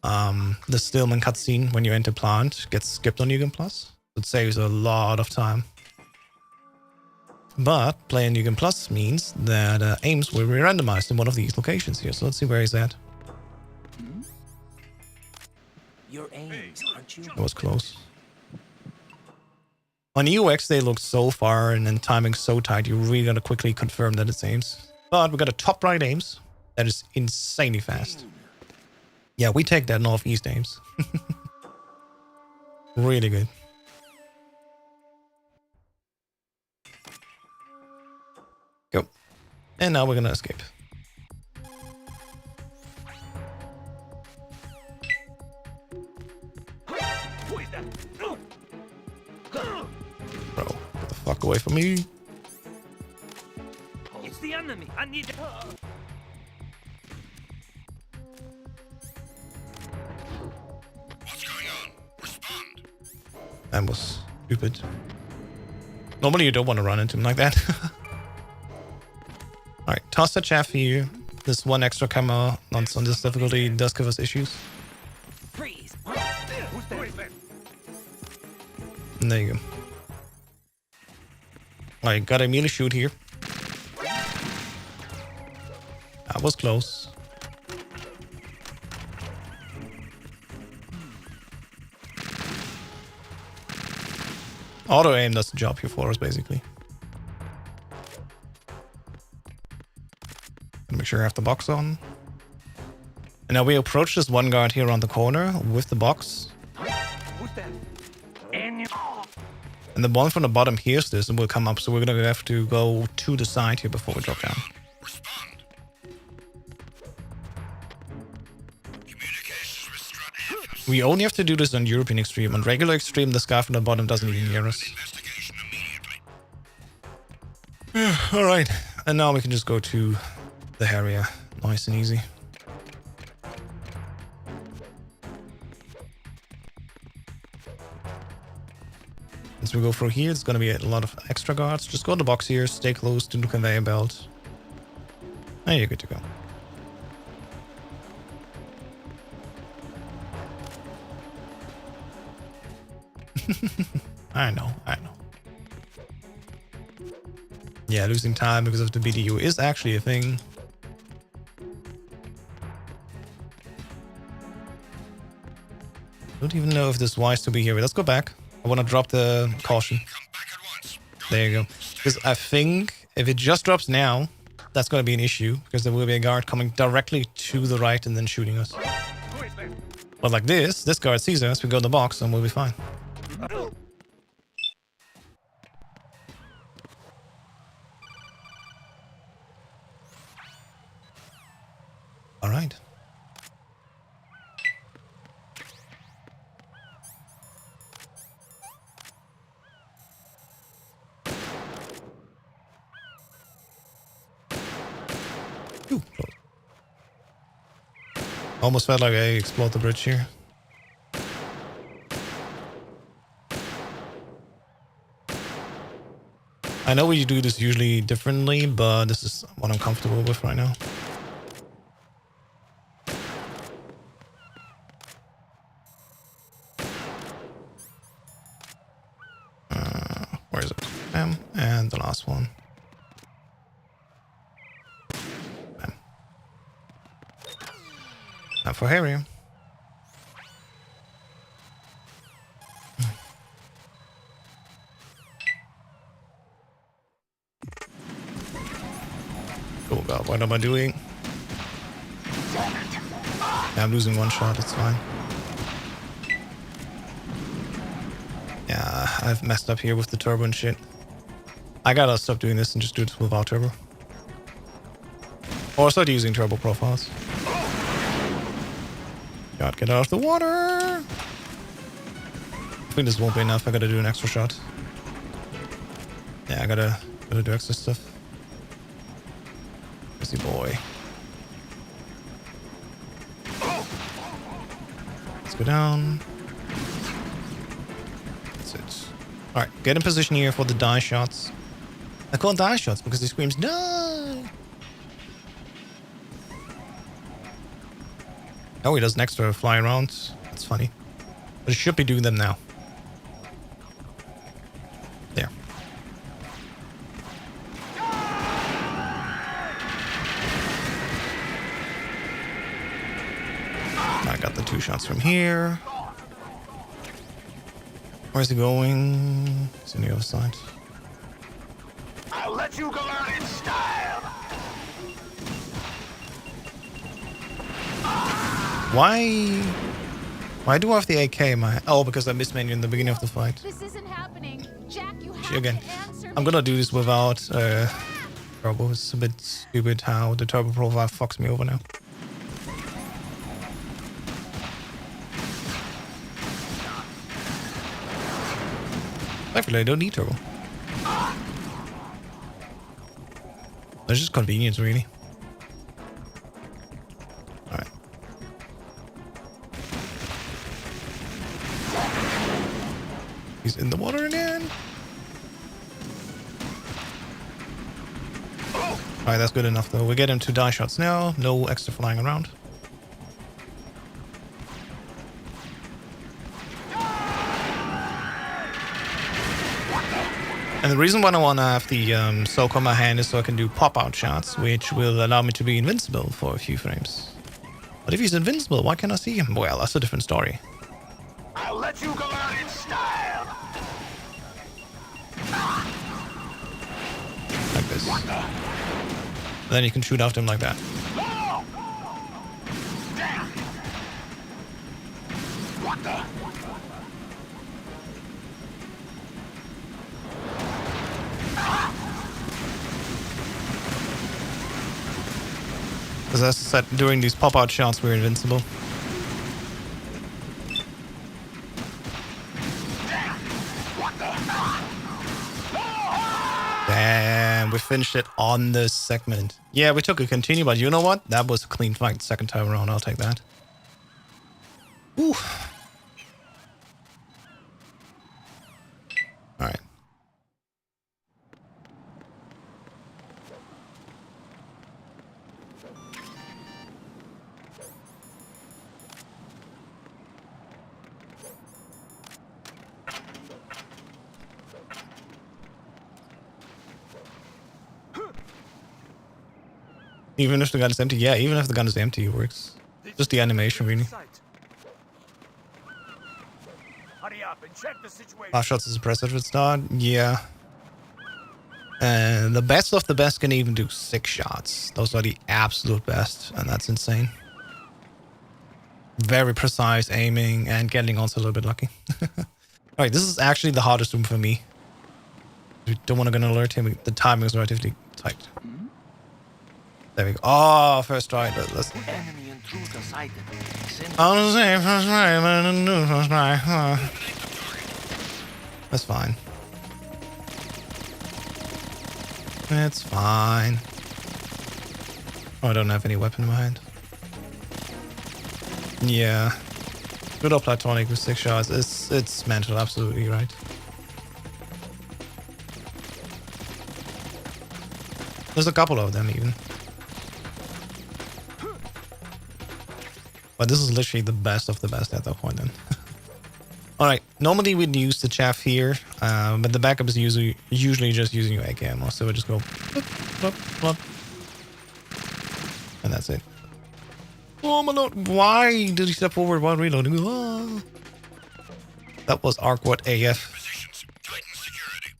the Stillman cutscene when you enter plant gets skipped on New Game Plus. It saves a lot of time. But playing New Game Plus means that aims will be randomized in one of these locations here. So let's see where he's at. Your aims, aren't you? That was close. On UX, they look so far and then timing so tight, you really gotta quickly confirm that it's aims. But we got a top right aims that is insanely fast. Yeah, we take that northeast aims. Really good. Go. And now we're gonna escape. Bro, get the fuck away from me. It's the enemy. I need to... What's going on? Respond. That was stupid. Normally you don't want to run into him like that. Alright, toss the chaff here. This one extra camera on this difficulty does give us issues. Freeze. Who's there? And there you go. Alright, gotta immediately shoot here. That was close. Auto aim does the job here for us, basically. Make sure I have the box on. And now we approach this one guard here around the corner with the box. Who's that? And the one from the bottom hears this and will come up, so we're gonna have to go to the side here before we drop down. Respond. Communications with Strut F. We only have to do this on European Extreme. On regular Extreme, this guy from the bottom doesn't even hear us. Investigation immediately. Alright, and now we can just go to the area. Nice and easy. As we go through here, it's going to be a lot of extra guards. Just go to the box here, stay close to the conveyor belt. And you're good to go. I know. Yeah, losing time because of the BDU is actually a thing. Don't even know if this is wise to be here. But let's go back. I want to drop the caution. There you go. Because I think if it just drops now, that's going to be an issue. Because there will be a guard coming directly to the right and then shooting us. But like this guard sees us, we go in the box and we'll be fine. All right. Ooh, close. Almost felt like I explode the bridge here. I know we do this usually differently, but this is what I'm comfortable with right now. Where is it? And the last one. Bam. Now for Harry. Oh god, what am I doing? Yeah, I'm losing one shot, it's fine. Yeah, I've messed up here with the turbo and shit. I gotta stop doing this and just do this without turbo. Or start using turbo profiles. God, get out of the water! I think this won't be enough, I gotta do an extra shot. Yeah, I gotta do extra stuff. Busy boy. Let's go down. That's it. Alright, get in position here for the die shots. I call die shots because he screams, die! Oh, he does an extra fly around. That's funny. But he should be doing them now. There. I got the 2 shots from here. Where's he going? It's on the other side. I'll let you go out in style. Why do I have the AK in my... Oh, because I missed menu in the beginning of the fight. This isn't happening. Jack, you have Again, to answer I'm gonna do this without turbo. It's a bit stupid how the turbo profile fucks me over now. Actually, I don't need turbo. It's just convenience, really. Alright. He's in the water again. Alright, that's good enough though. We get him 2 die shots now. No extra flying around. And the reason why I want to have the soak on my hand is so I can do pop-out shots, which will allow me to be invincible for a few frames. But if he's invincible, why can't I see him? Well, that's a different story. I'll let you go out in style. Like this. Then you can shoot after him like that. What the? Because as I said, during these pop-out shots, we're invincible. Damn, we finished it on this segment. Yeah, we took a continue, but you know what? That was a clean fight second time around. I'll take that. Ooh. Alright. Even if the gun is empty. Yeah, even if the gun is empty, it works. Just the animation, really. Hurry up and check the situation. 5 shots is impressive at start. Yeah. And the best of the best can even do 6 shots. Those are the absolute best, and that's insane. Very precise aiming and getting also a little bit lucky. Alright, this is actually the hardest room for me. You don't want to get an alert him. The timing is relatively tight. There we go. Oh, first try. Let's... Enemy intruder sighted. I'll say first try, but I do first try. That's fine. It's fine. Oh, I don't have any weapon in my hand. Yeah. Good old platonic with 6 shots. It's mental, absolutely right. There's a couple of them even. But this is literally the best of the best at that point then. Alright, normally we'd use the chaff here, but the backup is usually just using your egg ammo, so we just go plop, plop, plop. And that's it. Oh my lord, why did he step forward while reloading? Oh. That was awkward AF.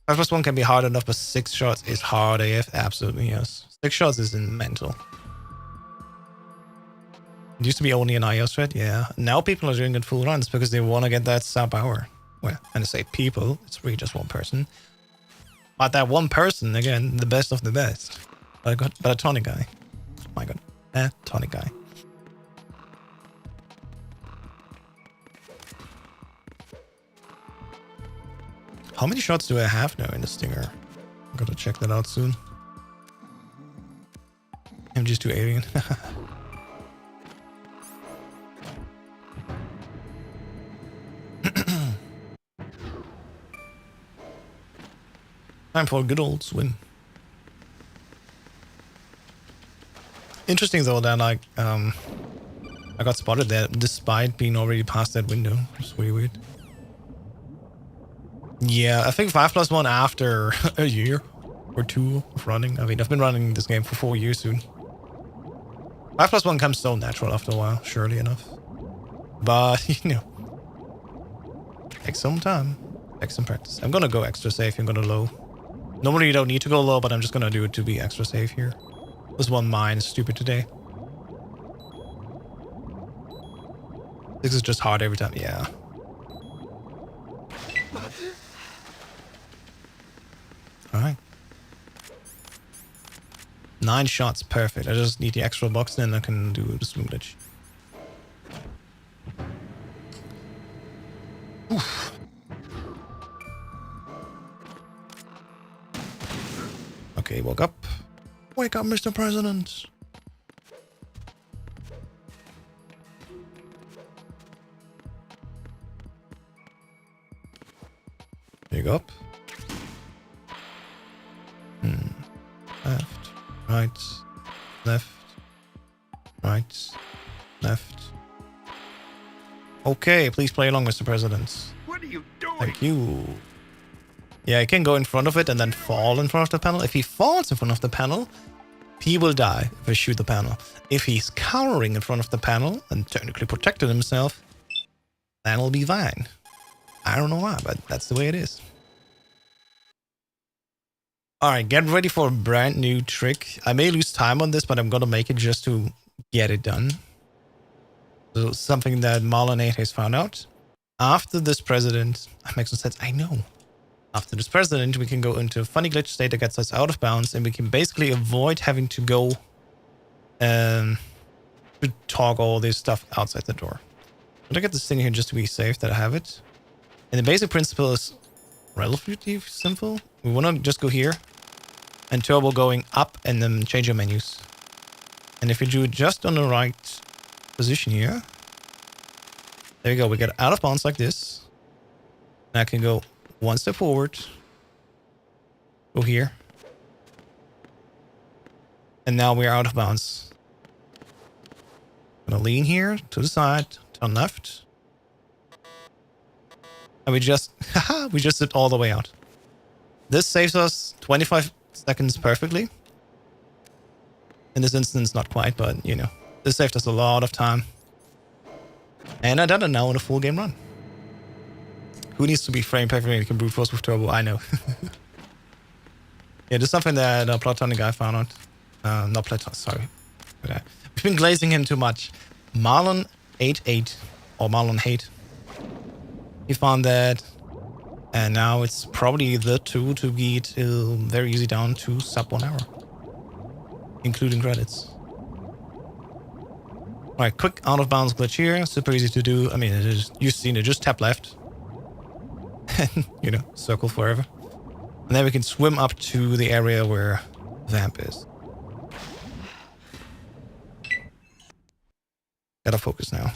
5+1 can be hard enough, but 6 shots is hard AF, absolutely yes. 6 shots is mental. It used to be only an iOS thread, yeah. Now people are doing it full runs because they want to get that sub hour. Well, and I say people, it's really just one person. But that one person, again, the best of the best. But a tonic guy. Oh my god, a tonic guy. How many shots do I have now in the Stinger? I'm gonna check that out soon. I'm just too alien. Time for a good old swim. Interesting though that I got spotted there despite being already past that window. It's really weird. Yeah, I think 5+1 after a year or 2 of running. I mean, I've been running this game for 4 years soon. 5+1 comes so natural after a while, surely enough. But, you know, take some time, take some practice. I'm gonna go extra safe, I'm gonna low. Normally you don't need to go low, but I'm just gonna do it to be extra safe here. This one mine is stupid today. This is just hard every time, yeah. Alright. 9 shots, perfect. I just need the extra box, then I can do the swim glitch. Oof. Okay, woke up. Wake up, Mr. President. There you go up. Left, right, left, right, left. Okay, please play along, Mr. President. What are you doing? Thank you. Yeah, he can go in front of it and then fall in front of the panel. If he falls in front of the panel, he will die if I shoot the panel. If he's cowering in front of the panel and technically protected himself, then it'll be fine. I don't know why, but that's the way it is. Alright, get ready for a brand new trick. I may lose time on this, but I'm gonna make it just to get it done. So something that Marlon8 has found out. After this president, that makes no sense, I know. After this president, we can go into a funny glitch state that gets us out of bounds, and we can basically avoid having to go to toggle all this stuff outside the door. I'm gonna get this thing here just to be safe that I have it. And the basic principle is relatively simple. We want to just go here and turbo going up and then change your menus. And if you do it just on the right position here, there you go. We get out of bounds like this. And I can go one step forward, go here, and now we're out of bounds. Gonna lean here to the side, turn left, and we just zip all the way out. This saves us 25 seconds perfectly. In this instance, not quite, but, you know, this saved us a lot of time. And I done it now in a full game run. Who needs to be frame perfect when you can brute force with turbo? I know. Yeah, this is something that a platonic guy found out. Not platonic, sorry. We've been glazing him too much. Marlon88, or Marlon Hate. He found that, and now it's probably the tool to get very easy down to sub 1 hour, including credits. Alright, quick out of bounds glitch here. Super easy to do. I mean, it is, you've seen it. Just tap left. And, you know, circle forever. And then we can swim up to the area where Vamp is. Gotta focus now.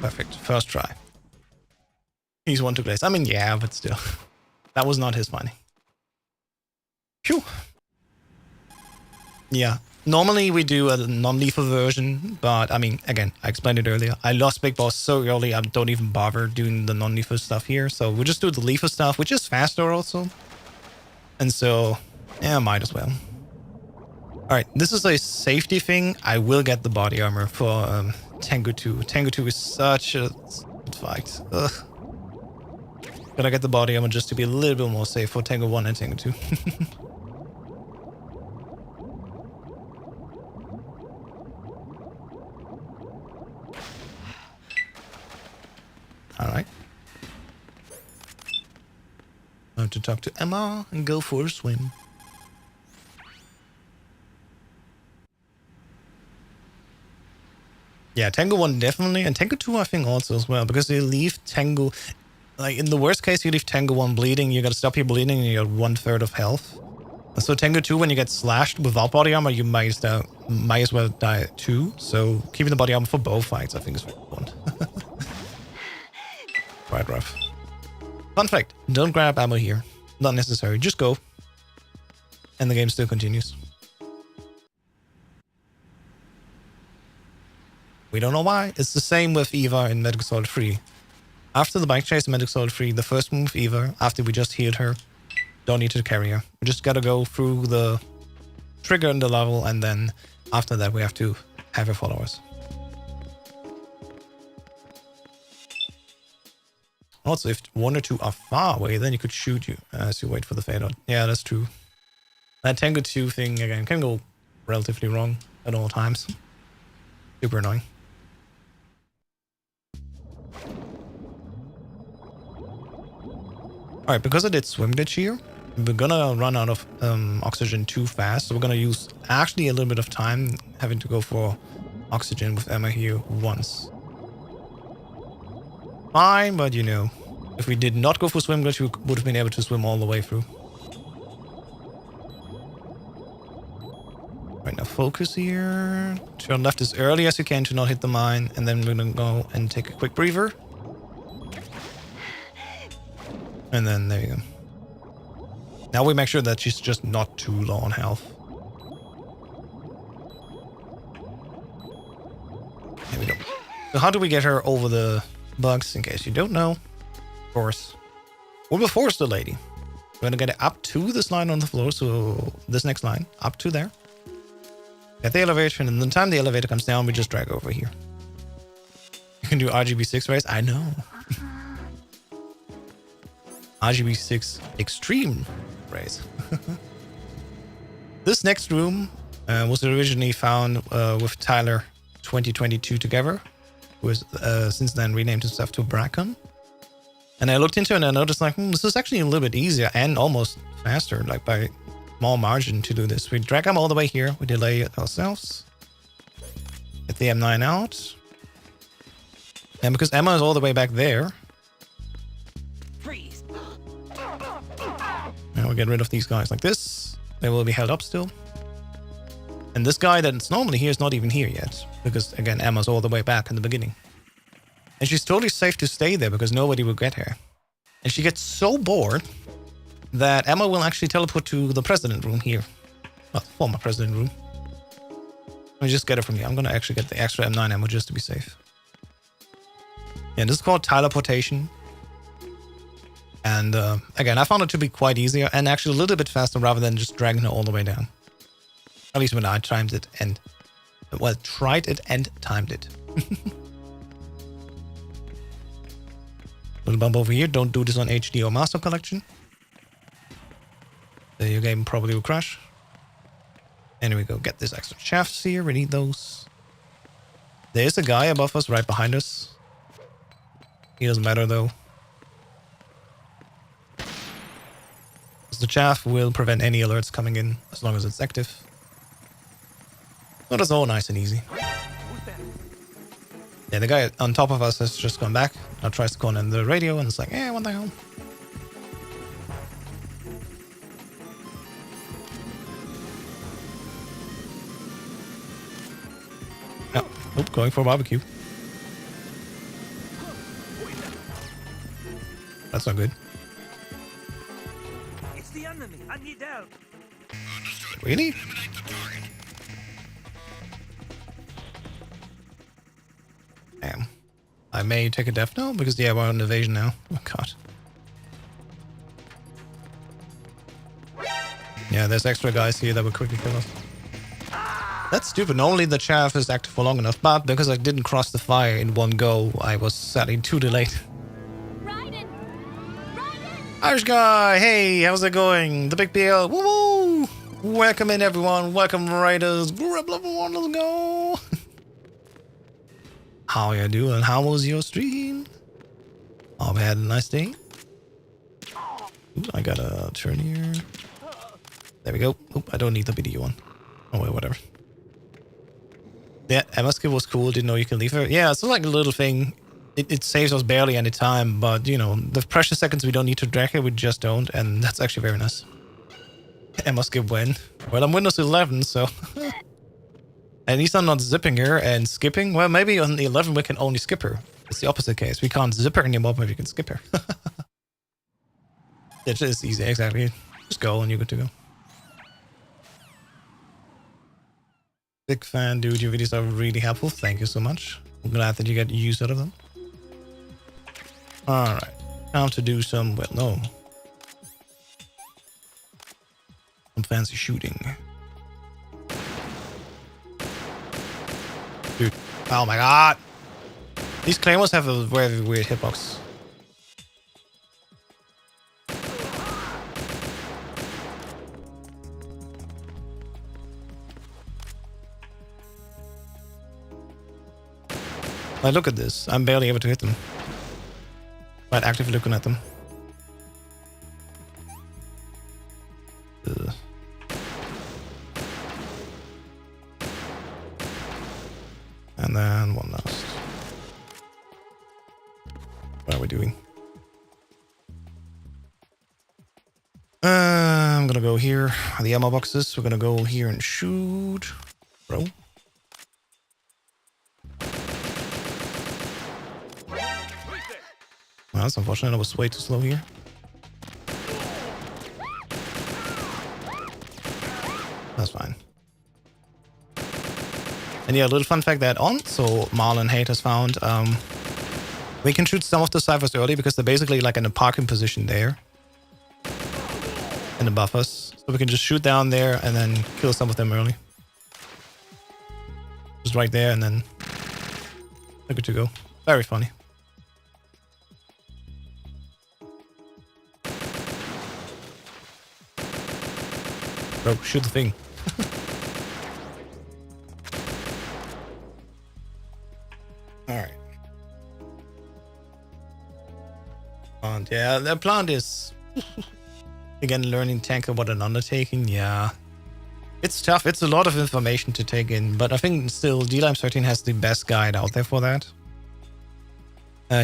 Perfect. First try. He's one to glaze. I mean, yeah, but still. That was not his money. Phew. Yeah. Normally we do a non-lethal version, but I mean, again, I explained it earlier. I lost Big Boss so early, I don't even bother doing the non-lethal stuff here. So we'll just do the lethal stuff, which is faster also. And so, yeah, might as well. Alright, this is a safety thing. I will get the body armor for Tango 2. Tango 2 is such a fight. Ugh. Gotta get the body armor just to be a little bit more safe for Tango 1 and Tango 2. Alright. Time to talk to Emma and go for a swim. Yeah, Tango 1 definitely, and Tango 2 I think also as well, because they leave Tango... Like, in the worst case, you leave Tango 1 bleeding, you gotta stop your bleeding, and you got 1/3 of health. So Tango 2, when you get slashed without body armor, you might as well die too. So keeping the body armor for both fights, I think, is very important. Quite rough. Fun fact, don't grab ammo here. Not necessary, just go. And the game still continues. We don't know why. It's the same with Eva in Metal Gear Solid 3. After the bike chase in Metal Gear Solid 3, the first move, Eva, after we just healed her, don't need to carry her. We just gotta go through the trigger in the level, and then after that we have to have her follow us. Also, if 1 or 2 are far away, then you could shoot you as you wait for the fade out. Yeah, that's true. That Tango 2 thing, again, can go relatively wrong at all times. Super annoying. Alright, because I did swim glitch here, we're gonna run out of oxygen too fast. So we're gonna use actually a little bit of time having to go for oxygen with Emma here once. Fine, but you know, if we did not go for swim glitch, we would have been able to swim all the way through. Right, now focus here. Turn left as early as you can to not hit the mine, and then we're gonna go and take a quick breather. And then there you go. Now we make sure that she's just not too low on health. There we go. So how do we get her over the bugs, in case you don't know? Of course. We'll force the lady. We're gonna get it up to this line on the floor, so this next line, up to there. Get the elevator, and the time the elevator comes down, we just drag over here. You can do RGB6 race? I know. RGB6 Extreme race. This next room was originally found with Tyler 2022 together, who has since then renamed himself to Bracken. And I looked into it and I noticed, like, this is actually a little bit easier and almost faster, like by small margin to do this. We drag them all the way here, we delay it ourselves. Get the M9 out. And because Emma is all the way back there, Freeze. now we get rid of these guys like this. They will be held up still. And this guy that's normally here is not even here yet, because again, Emma's all the way back in the beginning. And she's totally safe to stay there because nobody will get her. And she gets so bored that Emma will actually teleport to the president room here. Well, former president room. Let me just get it from here. I'm going to actually get the extra M9 ammo just to be safe. Yeah, this is called teleportation. And again, I found it to be quite easier and actually a little bit faster rather than just dragging her all the way down. At least when I timed it and... Well, tried it and timed it. Little bump over here. Don't do this on HD or Master Collection. Your game probably will crash. And here we go. Get this extra shafts here. We need those. There's a guy above us, right behind us. He doesn't matter though. The chaff will prevent any alerts coming in as long as it's active. So that's all nice and easy. Yeah, the guy on top of us has just gone back. Now tries to call in the radio and it's like, eh, what the hell? Oh, oop, going for a barbecue. That's not good. It's the enemy. I need help. Really? Damn. I may take a death now because yeah, we're on evasion now. Oh god. Yeah, there's extra guys here that will quickly kill us. That's stupid. Normally the chaff is active for long enough, but because I didn't cross the fire in one go, I was sadly too delayed. Irish guy, hey, how's it going? The big PL, woo! Welcome in everyone, welcome riders, grab level 1, let's go! How you doing? How was your stream? Hope you had a nice day. Ooh, I gotta turn here. There we go. Oop, I don't need the video one. Oh wait, whatever. Yeah, Emma skill was cool, didn't know you can leave her. Yeah, it's like a little thing. It saves us barely any time, but you know, the precious seconds we don't need to drag her, we just don't, and that's actually very nice. Emma skip win. Well, I'm Windows 11, so... At least I'm not zipping her and skipping. Well, maybe on the 11 we can only skip her. It's the opposite case. We can't zip her anymore, but we can skip her. It's just easy, exactly. Just go and you're good to go. Big fan, dude. Your videos are really helpful. Thank you so much. I'm glad that you get use out of them. Alright. Time to do some, well, no. Some fancy shooting. Dude. Oh my god. These claymores have a very weird hitbox. Like, look at this. I'm barely able to hit them. But actively looking at them. Ugh. And then one last. What are we doing? I'm gonna go here. The ammo boxes. We're gonna go here and shoot. Bro. Well, that's unfortunate. I was way too slow here. That's fine. And yeah, a little fun fact that also Marlon Hate has found. We can shoot some of the ciphers early because they're basically like in a parking position there. In the buffers. So we can just shoot down there and then kill some of them early. Just right there and then they're good to go. Very funny. Bro, shoot the thing. Alright. Plant, yeah, the plant is... Again, learning tanker, what an undertaking, yeah. It's tough, it's a lot of information to take in, but I think still D-Lime13 has the best guide out there for that.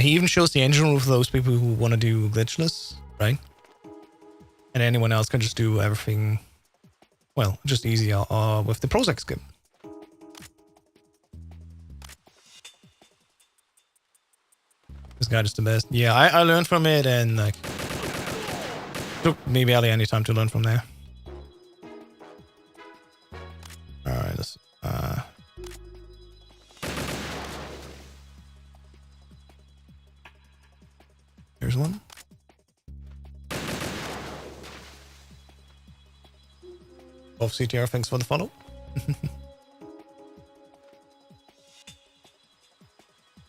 He even shows the engine room for those people who want to do glitchless, right? And anyone else can just do everything... Well, just easier with the Prozac skip. This guy is the best. Yeah, I learned from it and like took me barely any time to learn from there. Alright, let's There's one. Off CTR, thanks for the follow.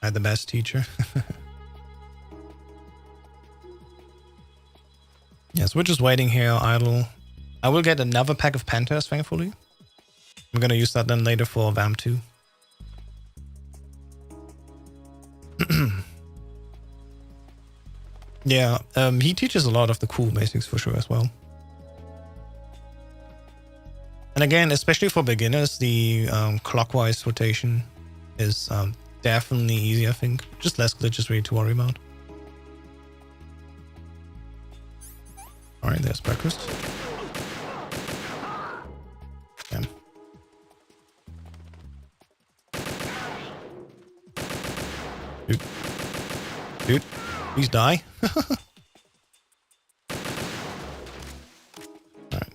I had the best teacher. Yes, we're just waiting here, idle. I will get another pack of Panthers, thankfully. I'm gonna use that then later for VAMP 2. Yeah, he teaches a lot of the cool basics for sure as well. And again, especially for beginners, the clockwise rotation is definitely easy, I think. Just less glitches really to worry about. Alright, there's breakfast. Damn. Dude, please die. Alright.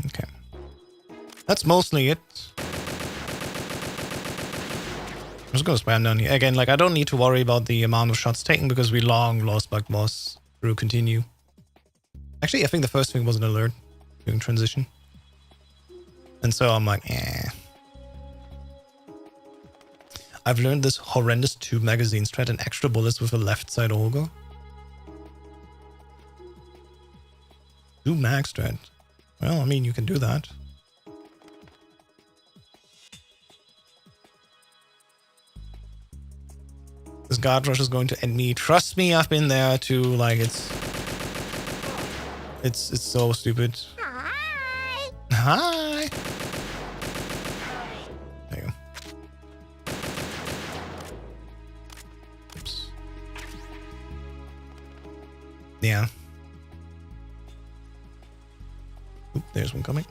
Okay. That's mostly it. I'm just gonna spam down here. Again, like, I don't need to worry about the amount of shots taken because we long lost Bug Boss through continue. Actually, I think the first thing was an alert during transition. And so I'm like, eh. I've learned this horrendous tube magazine strat and extra bullets with a left side auger. Tube mag strat. Well, I mean, you can do that. This guard rush is going to end me. Trust me, I've been there too. Like, it's so stupid. Hi. Hi. There you go. Oops. Yeah. Oop, there's one coming.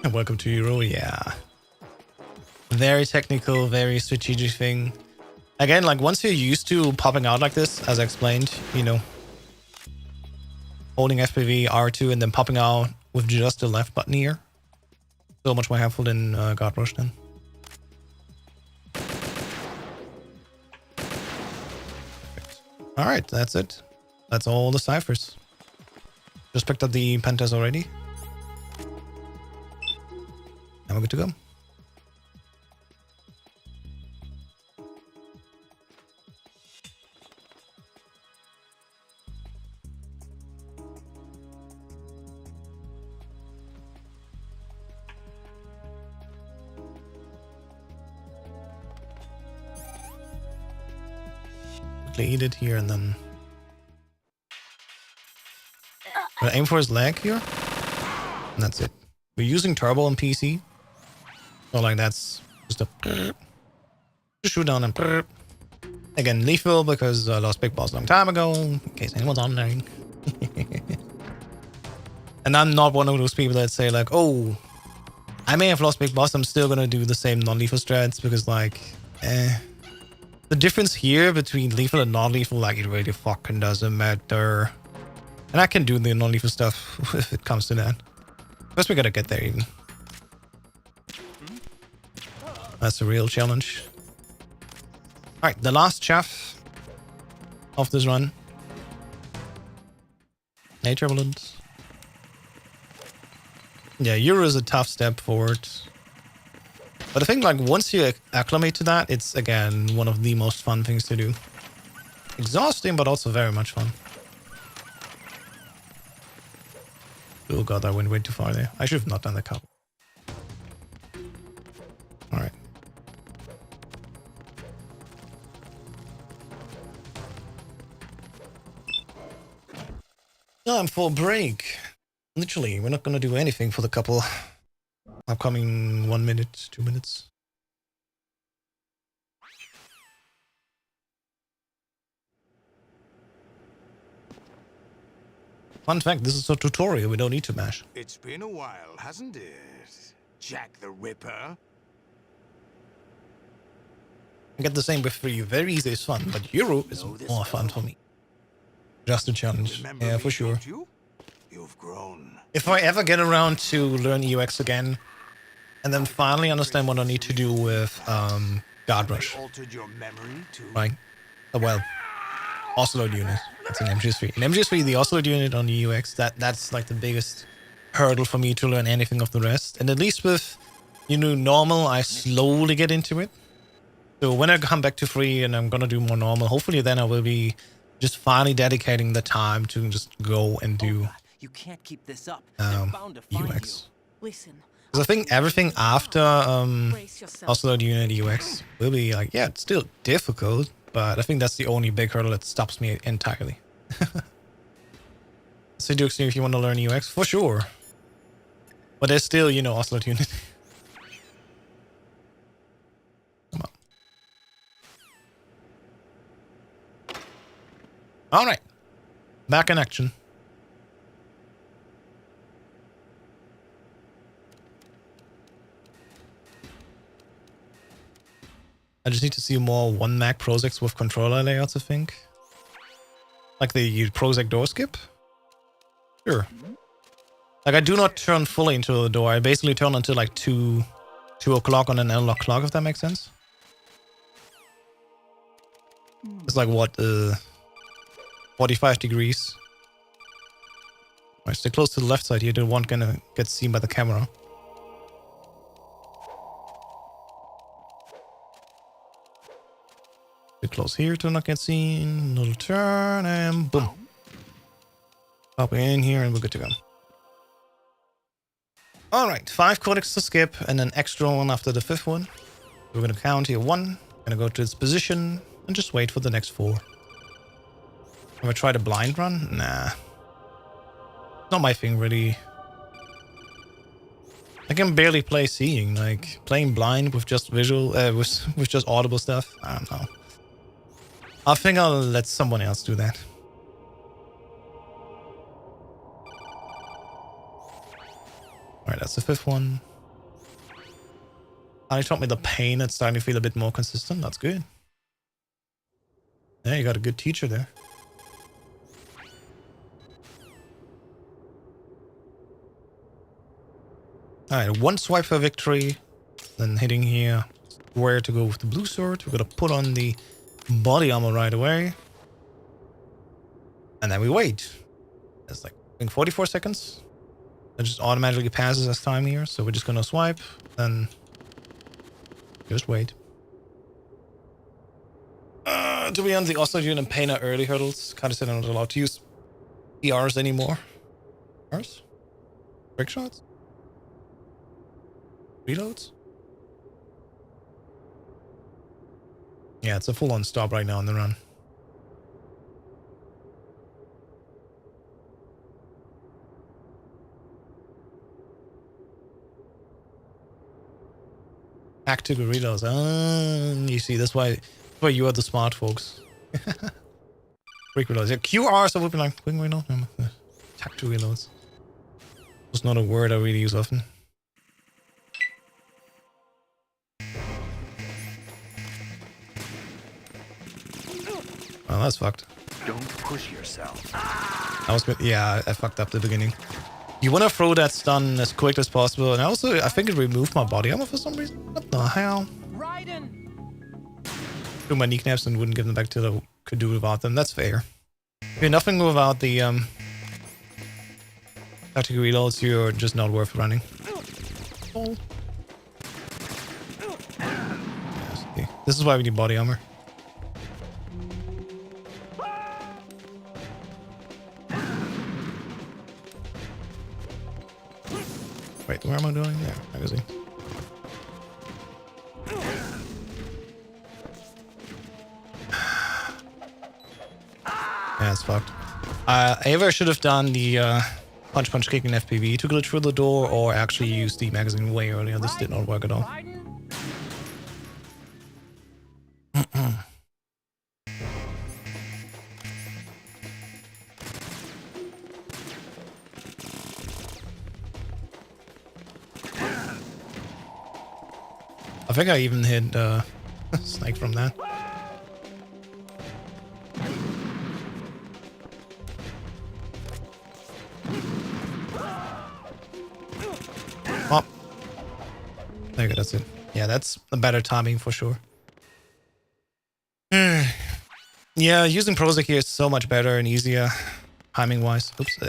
And welcome to Euro, yeah. Very technical, very strategic thing. Again, like, once you're used to popping out like this, as I explained, you know, holding FPV R2 and then popping out with just the left button here. So much more helpful than Guard Rush then. Alright, that's it. That's all the ciphers. Just picked up the Pentas already. Now we're good to go. Eat it here and then we'll aim for his leg here and that's it. We're using turbo on PC, so like that's just a shoot down and again lethal because I lost Big Boss a long time ago in case anyone's wondering. And I'm not one of those people that say like, oh, I may have lost Big Boss, I'm still gonna do the same non-lethal strats because like the difference here between lethal and non-lethal, like, it really fucking doesn't matter. And I can do the non-lethal stuff if it comes to that. First we gotta get there even. That's a real challenge. Alright, the last chaff of this run. Hey, Turbulent. Yeah, Euro is a tough step forward. But I think, like, once you acclimate to that, it's, again, one of the most fun things to do. Exhausting, but also very much fun. Oh god, I went way too far there. I should have not done the cup. Alright. Time for a break. Literally, we're not gonna do anything for the couple upcoming 1 minute, 2 minutes. Fun fact, this is a tutorial, we don't need to mash. It's been a while, hasn't it? Jack the Ripper. I get the same with 3. Very easy is fun, but Euro is more fun for me. Just a challenge. Yeah, for sure. You've grown. If I ever get around to learn UX again, and then finally understand what I need to do with Guard Rush. Altered your memory too. Right? Well, Oslo unit. That's an MGS3. In MGS3, the Oslo unit on the UX, that's like the biggest hurdle for me to learn anything of the rest. And at least with, normal, I slowly get into it. So when I come back to 3 and I'm gonna do more normal, hopefully then I will be just finally dedicating the time to just go and do You can't keep this up. They're bound to find UX. Listen. Because I think everything after Brace yourself. Oslo unit UX will be like, yeah, it's still difficult, but I think that's the only big hurdle that stops me entirely. So Dukes, if you want to learn UX, for sure. But there's still, Oslo unit. Come on. All right. Back in action. I just need to see more 1 Mac projects with controller layouts, I think. Like the project door skip? Sure. Like I do not turn fully into the door. I basically turn until like 2 o'clock on an analog clock, if that makes sense. It's like what, 45 degrees. Alright, stay close to the left side here. Don't want gonna get seen by the camera. Stay close here to not get seen. Little turn and boom. Pop in here and we're good to go. Alright, 5 codecs to skip and an extra one after the 5th one. We're gonna count here 1. Gonna go to its position and just wait for the next 4. Have I tried a blind run? Nah. Not my thing, really. I can barely play seeing. Like, playing blind with just visual, with just audible stuff. I don't know. I think I'll let someone else do that. Alright, that's the 5th one. He taught me the pain. It's starting to feel a bit more consistent. That's good. Yeah, you got a good teacher there. Alright, 1 swipe for victory. Then hitting here where to go with the blue sword. We're gonna put on the body armor right away. And then we wait. It's like, I think 44 seconds. It just automatically passes as time here. So we're just gonna swipe. Then just wait. To be honest, the Oslo unit and Pain are early hurdles. Kind of said I'm not allowed to use PRs anymore. PRs? Trick shots? Reloads? Yeah, it's a full-on stop right now on the run. Tactical reloads. You see, that's why you are the smart folks. Quick reloads. Yeah, QRs I would be like, quick reload. Tactical reloads. It's not a word I really use often. Well, that's fucked. Don't push yourself. I was good. Yeah, I fucked up the beginning. You want to throw that stun as quick as possible, and also I think it removed my body armor for some reason. What the hell? Threw my kneecaps and wouldn't give them back to the could do without them. That's fair. You're nothing without the tactical reloads. You're just not worth running. Oh. Yeah, this is why we need body armor. Wait, where am I doing? There, magazine. Yeah, it's fucked. Either I should have done the punch punch kick in FPV to glitch through the door, or actually use the magazine way earlier. This did not work at all. I think I even hit Snake from that. Oh. There you go, that's it. Yeah, that's a better timing for sure. Yeah, using Prozac here is so much better and easier timing-wise. Oops.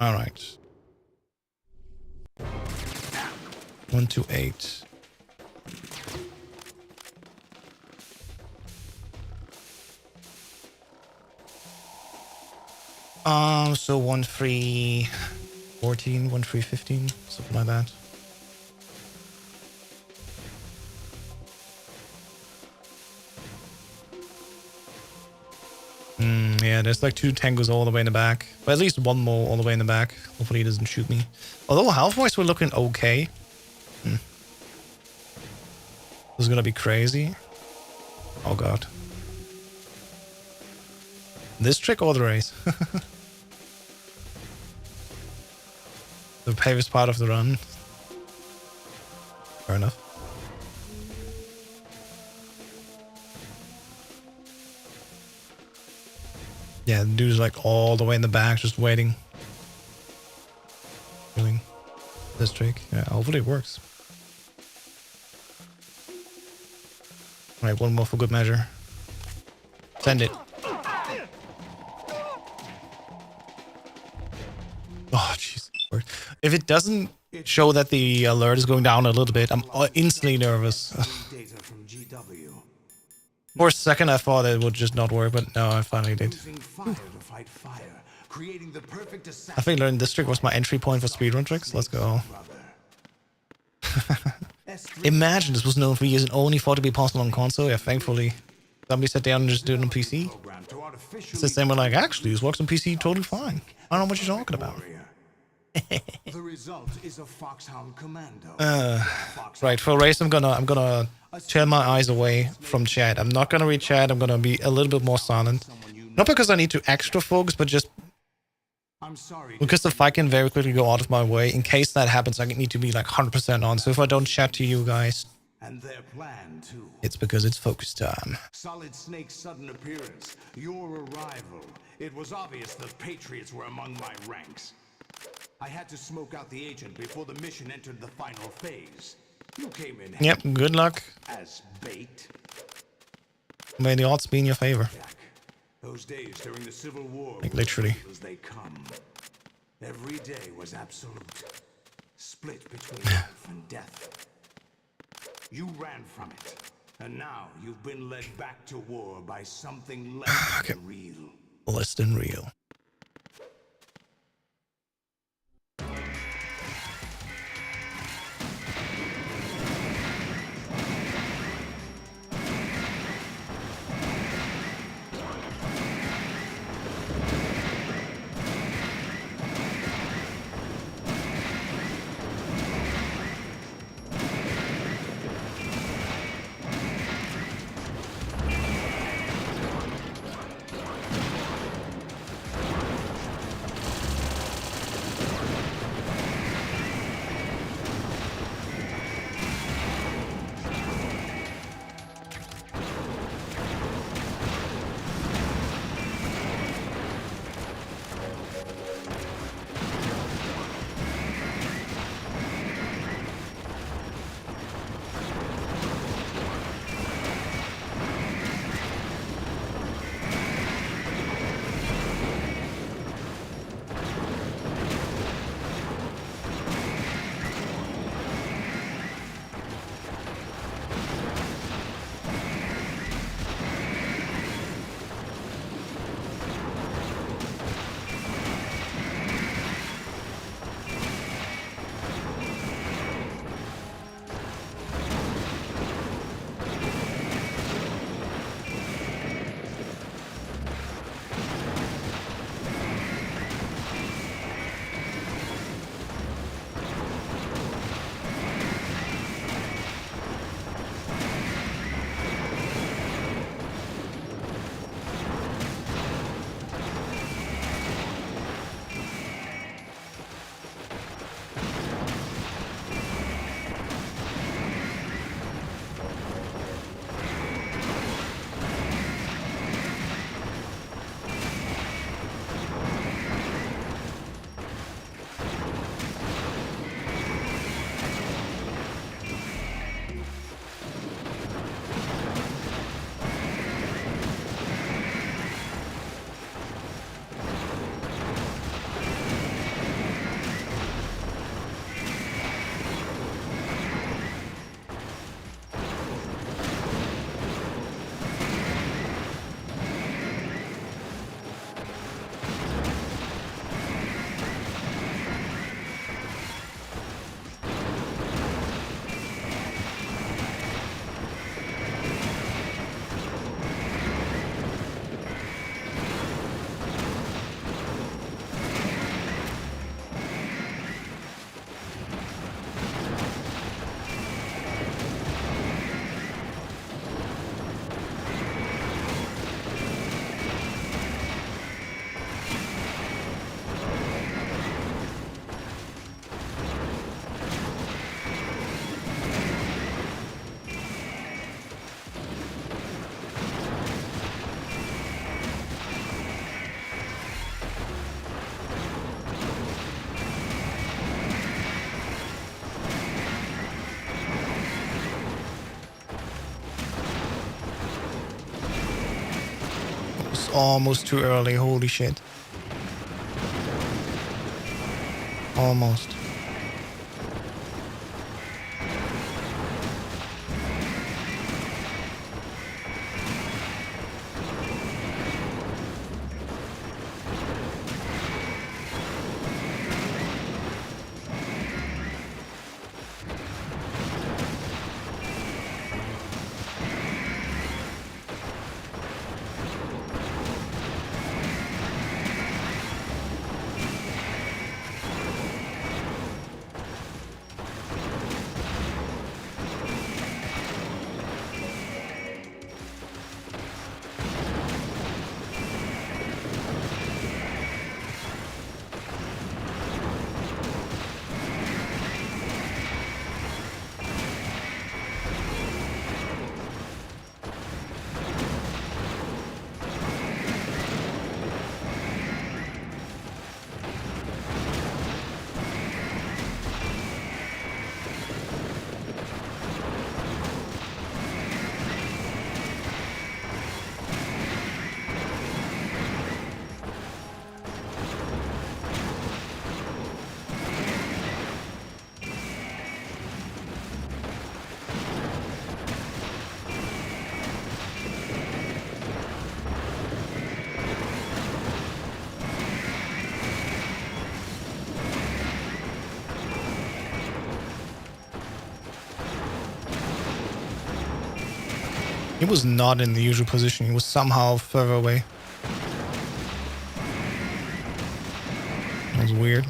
Alright. 128. So 1314, 1315, something like that. Yeah, there's like 2 tangos all the way in the back. But at least one more all the way in the back. Hopefully he doesn't shoot me. Although health-wise we're looking okay. This is gonna be crazy. Oh god. This trick or the race? The pave is part of the run. Fair enough. Yeah, the dude's like all the way in the back, just waiting. Doing this trick. Yeah, hopefully it works. Alright, one more for good measure. Send it. Oh, jeez. If it doesn't show that the alert is going down a little bit, I'm instantly nervous. For a second, I thought it would just not work, but no, I finally did. I think learning this trick was my entry point for speedrun tricks. Let's go. Imagine this was known for years and only thought to be possible on console. Yeah, thankfully. Somebody sat down and just did it on PC. It's the same, we're like, actually, this works on PC totally fine. I don't know what you're talking about. The result is a Foxhound Commando. Right, for a race, I'm gonna turn my eyes away from chat. I'm not gonna read chat. I'm gonna be a little bit more silent. Not because I need to extra focus, but just because the fight can very quickly go out of my way. In case that happens, I need to be like 100% on. So if I don't chat to you guys, and their plan too. It's because it's focus time. Solid Snake's sudden appearance, your arrival. It was obvious the Patriots were among my ranks. I had to smoke out the agent before the mission entered the final phase. You came in. Yep, good luck. As bait. May the odds be in your favor. Those days during the Civil War, like literally. As they come. Every day was absolute. Split between life and death. You ran from it, and now you've been led back to war by something less than real. Less than real. almost too early. Holy shit. Almost. He was not in the usual position. He was somehow further away. That was weird.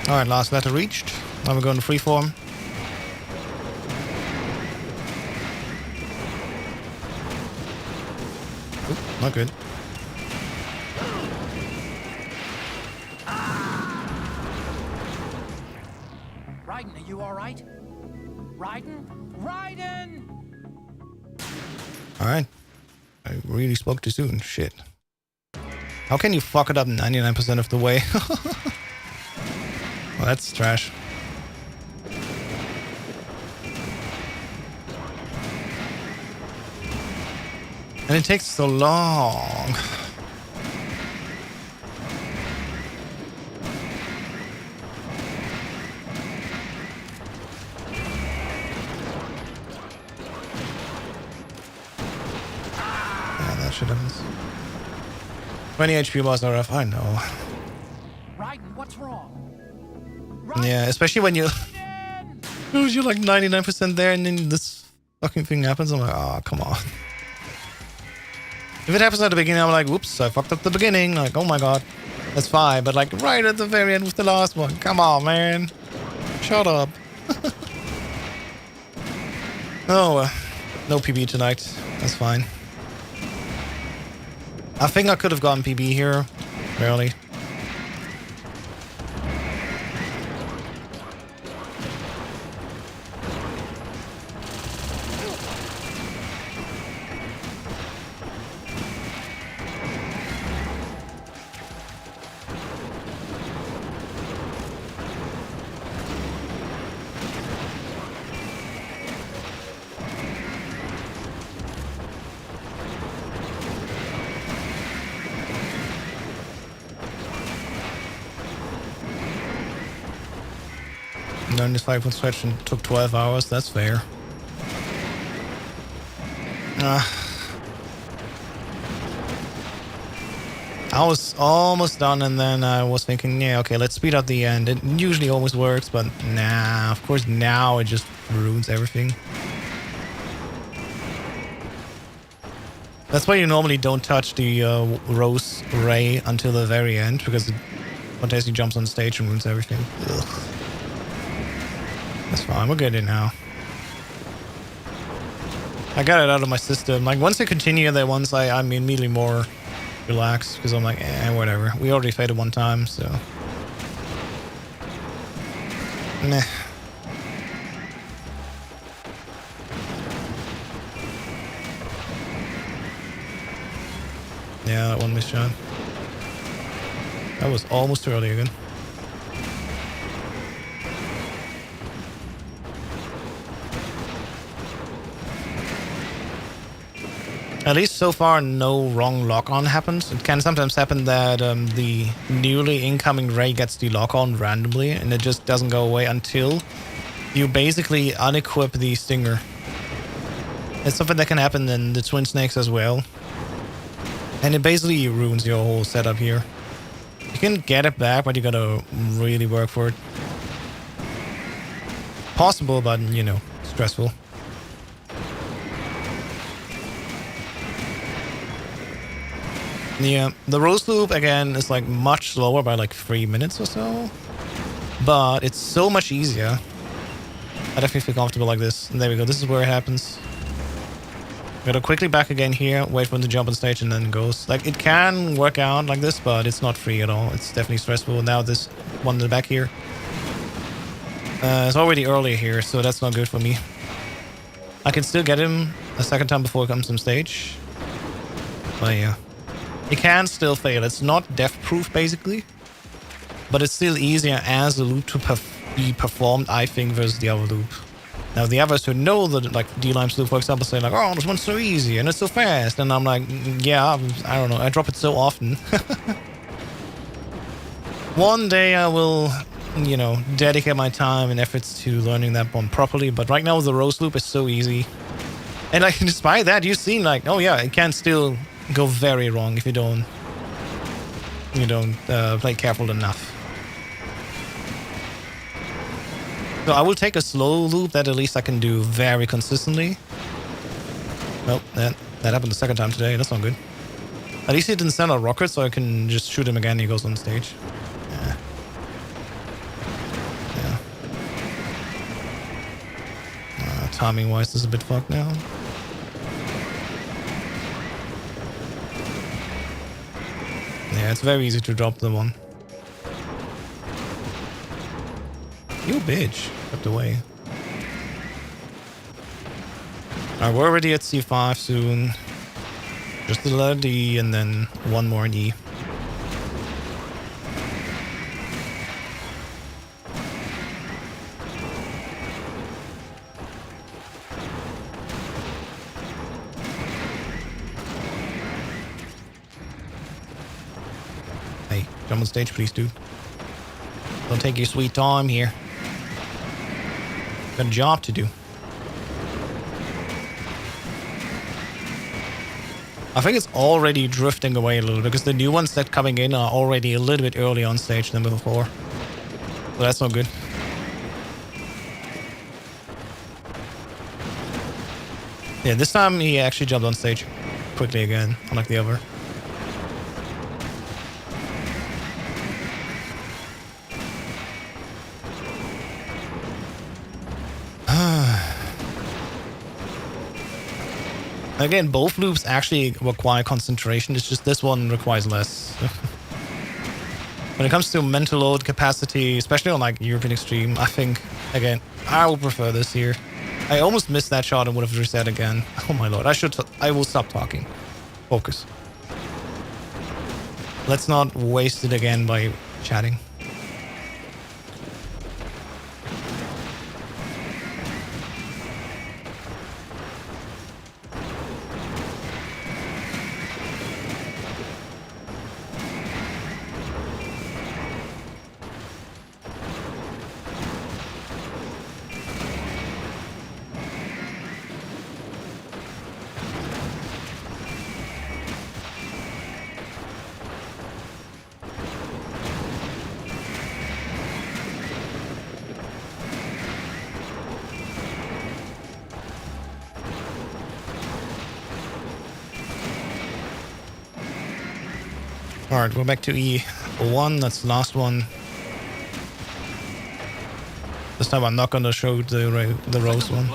Alright, last letter reached. Now we're going to freeform. Oop, not good. Raiden, are you alright? Raiden? Raiden! Alright. I really spoke too soon. Shit. How can you fuck it up 99% of the way? Well, that's trash. And it takes so long. Yeah, that shit happens. 20 HP was RF, I know. Raiden, what's wrong? Yeah, especially when you you're like 99% there and then this fucking thing happens. I'm like, oh, come on. If it happens at the beginning, I'm like, whoops, I fucked up the beginning. Like, oh my god, that's fine. But like right at the very end with the last one, come on, man. Shut up. Oh, no PB tonight. That's fine. I think I could have gotten PB here. Barely. Learned this 5-foot stretch and took 12 hours. That's fair. I was almost done, and then I was thinking, yeah, okay, let's speed up the end. It usually always works, but nah, of course now it just ruins everything. That's why you normally don't touch the rose ray until the very end, because Fantasy jumps on stage and ruins everything. Ugh. That's fine, we're good now. I got it out of my system. Like, once I continue that once, I'm immediately more relaxed, because I'm like, whatever. We already faded one time, so. Meh. Yeah, that one missed shot. That was almost too early again. At least so far, no wrong lock-on happens. It can sometimes happen that the newly incoming ray gets the lock-on randomly, and it just doesn't go away until you basically unequip the stinger. It's something that can happen in the Twin Snakes as well. And it basically ruins your whole setup here. You can get it back, but you gotta really work for it. Possible, but, you know, stressful. Yeah, the rose loop, again, is like much slower by like 3 minutes or so. But it's so much easier. I definitely feel comfortable like this. And there we go, this is where it happens. Gotta quickly back again here, wait for him to jump on stage, and then it goes. Like, it can work out like this, but it's not free at all. It's definitely stressful. Now this one in the back here. It's already early here, so that's not good for me. I can still get him a second time before he comes on stage. But yeah. It can still fail. It's not death-proof, basically. But it's still easier as a loop to be performed, I think, versus the other loop. Now, the others who know the D-Lime's loop, for example, say like, oh, this one's so easy and it's so fast. And I'm like, yeah, I don't know. I drop it so often. One day I will, you know, dedicate my time and efforts to learning that one properly. But right now, the rose loop is so easy. And like, despite that, you've seen like, oh yeah, it can still go very wrong if you don't play careful enough. So I will take a slow loop that at least I can do very consistently. Well, that happened the second time today. That's not good. At least he didn't send a rocket, so I can just shoot him again and he goes on stage. Yeah. Timing-wise, this is a bit fucked now. Yeah, it's very easy to drop the one. You bitch. Kept away. Alright, we're already at C5 soon. Just the letter D and then one more in E. Hey, jump on stage, please, dude. Don't take your sweet time here. Got a job to do. I think it's already drifting away a little because the new ones that coming in are already a little bit early on stage than before. So that's not good. Yeah, this time he actually jumped on stage quickly again, unlike the other. Again, both loops actually require concentration. It's just this one requires less. When it comes to mental load capacity, especially on like European Extreme, I think, again, I would prefer this here. I almost missed that shot and would have reset again. Oh my lord, I will stop talking. Focus. Let's not waste it again by chatting. Alright, we're back to E1. That's the last one. This time I'm not gonna show the rose one.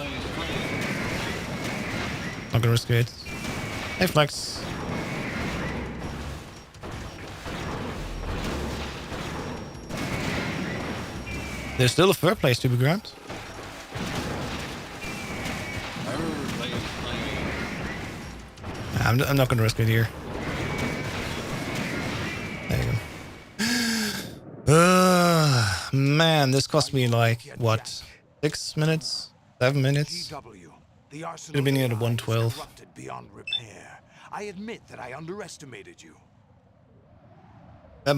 Not gonna risk it. Hey, Flex. There's still a third place to be grabbed. I'm not gonna risk it here. There you go. Man, this cost me like, what, 6 minutes? 7 minutes? Should have been here at 112. Beyond repair. I admit that I underestimated you. I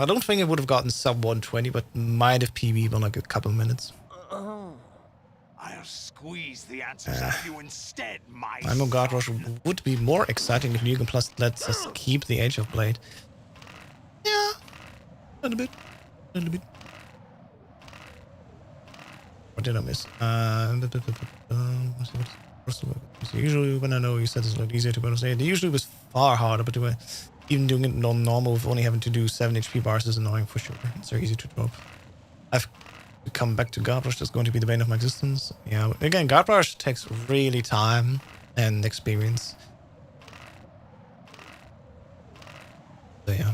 don't think it would have gotten sub 120, but might have PB by like a couple minutes. I'll squeeze the answers out of you instead, my I know Guard Rush would be more exciting if Nukem Plus lets us keep the Age of Blade. Yeah, a little bit. What did I miss? Usually when I know you said it's a lot easier to go to say, it usually was far harder, but even doing it non-normal with only having to do 7 HP bars is annoying for sure. It's very easy to drop. I've come back to Guard Rush. That's going to be the bane of my existence. Yeah, again, Guard Rush takes really time and experience. So yeah.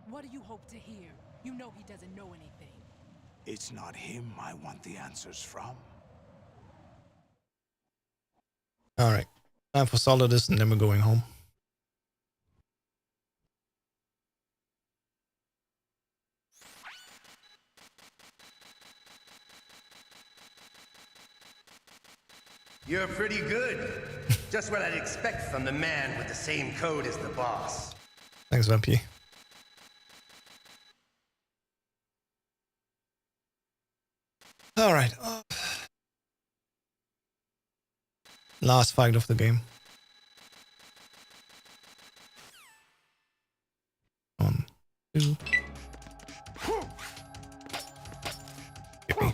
What do you hope to hear? You know he doesn't know anything. It's not him I want the answers from. Alright. Time for Solidus and then we're going home. You're pretty good. Just what I'd expect from the man with the same code as the boss. Thanks, Vampy. Alright. Last fight of the game. 1, 2. Hit me.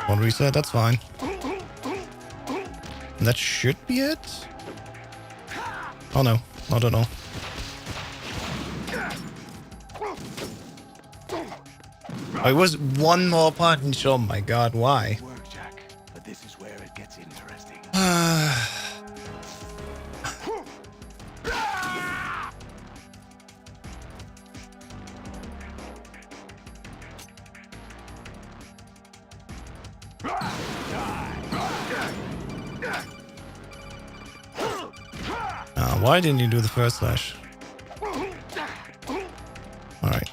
One reset, that's fine. And that should be it? Oh no, not at all. Oh, it was one more punch. Oh my god, why? Work, Jack, but this is where it gets interesting. Why didn't you do the first slash? Alright.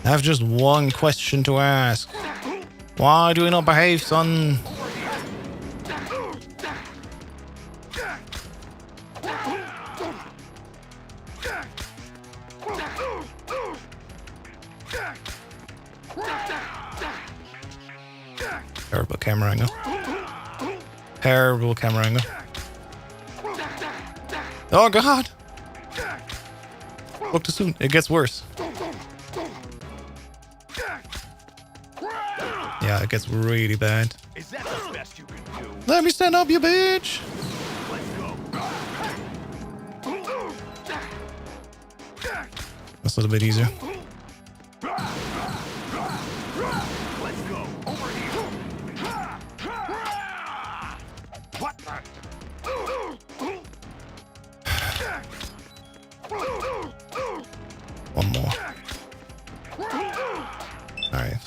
I have just one question to ask. Why do you not behave, son? Terrible camera angle. Terrible camera angle. Oh god! Look too soon. It gets worse. Yeah, it gets really bad. Is that the best you can do? Let me stand up, you bitch! That's a little bit easier. Let's go. Over here. What the? One more. Alright.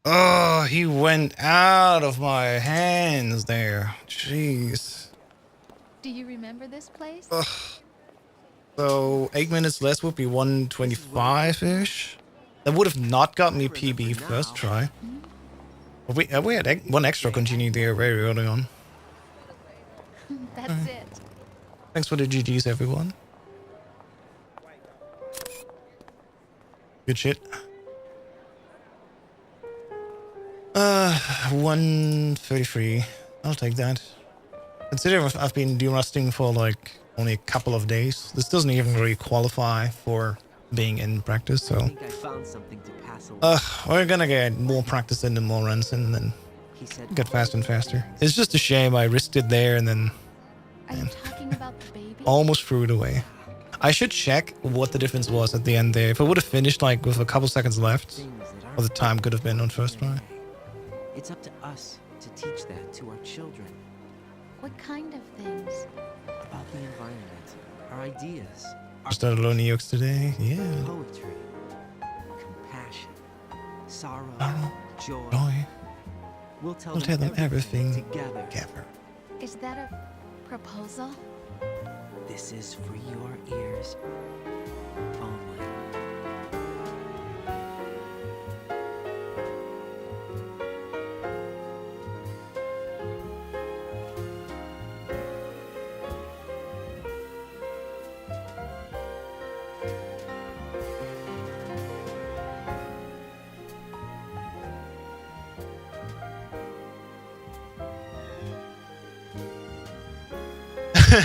Oh, he went out of my hands there. Jeez. Do you remember this place? Ugh. So 8 minutes less would be 125-ish. That would have not got me PB first try. But we had one extra continue there very early on. That's it. Thanks for the GGs, everyone. Good shit. 133. I'll take that. Considering I've been derusting for like only a couple of days, this doesn't even really qualify for being in practice, so I think I found something to pass along. we're gonna get more practice in and more runs in and then He said get faster and faster. It's just a shame I risked it there and then Are you talking about the baby? almost threw it away. I should check what the difference was at the end there. If I would have finished like with a couple seconds left, things that or the aren't time could have been on first try. It's up to us to teach that to our children. What kind of things? About the environment, our ideas, our Started learning EOX today. Yeah. poetry, compassion, sorrow, joy. Joy. We'll tell We'll tell them everything together. together. Is that a proposal? This is for your ears only.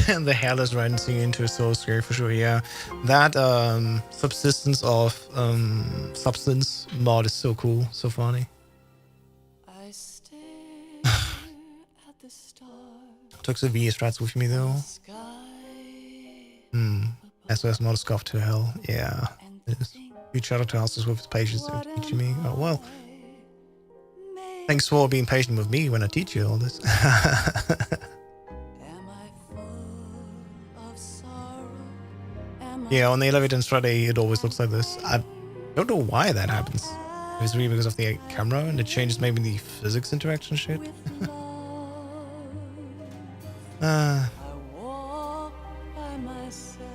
And the hairless riding scene into is so scary for sure. Yeah, that subsistence of substance mod is so cool, so funny. I stare at the stars, Took the VS strats with me though. sky, SOS mod is scoffed to hell. Yeah, it is. Huge shout out to Houses with his patience and teaching me. Oh well. Thanks for being patient with me when I teach you all this. am I full of sorrow? Am I Yeah, on the elevator in Strat A, it always looks like this. I don't know why that happens. If it's really because of the camera and it changes maybe the physics interaction shit. with love? Uh, I walk by myself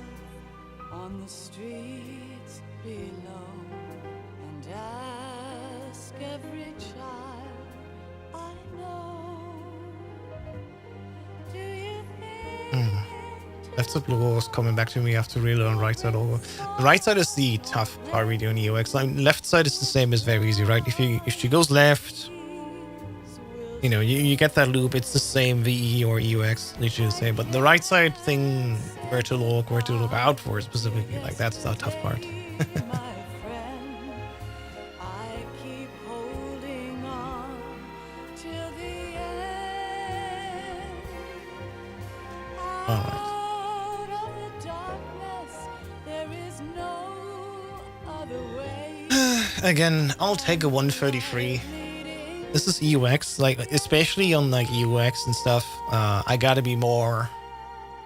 on the streets below and ask every child I know. Do you think left side blue was coming back to me after relearn right side over. The right side is the tough part really on EOX. Like left side is the same as very easy, right? If she goes left, you know, you get that loop. It's the same VE or EOX, literally the same. But the right side thing, where to look out for specifically, like that's the tough part. my friend? I keep holding on till the end. All right. Out of the darkness, there is no other way. Again, I'll take a 133. This is EUX, like especially on like EUX and stuff. I gotta be more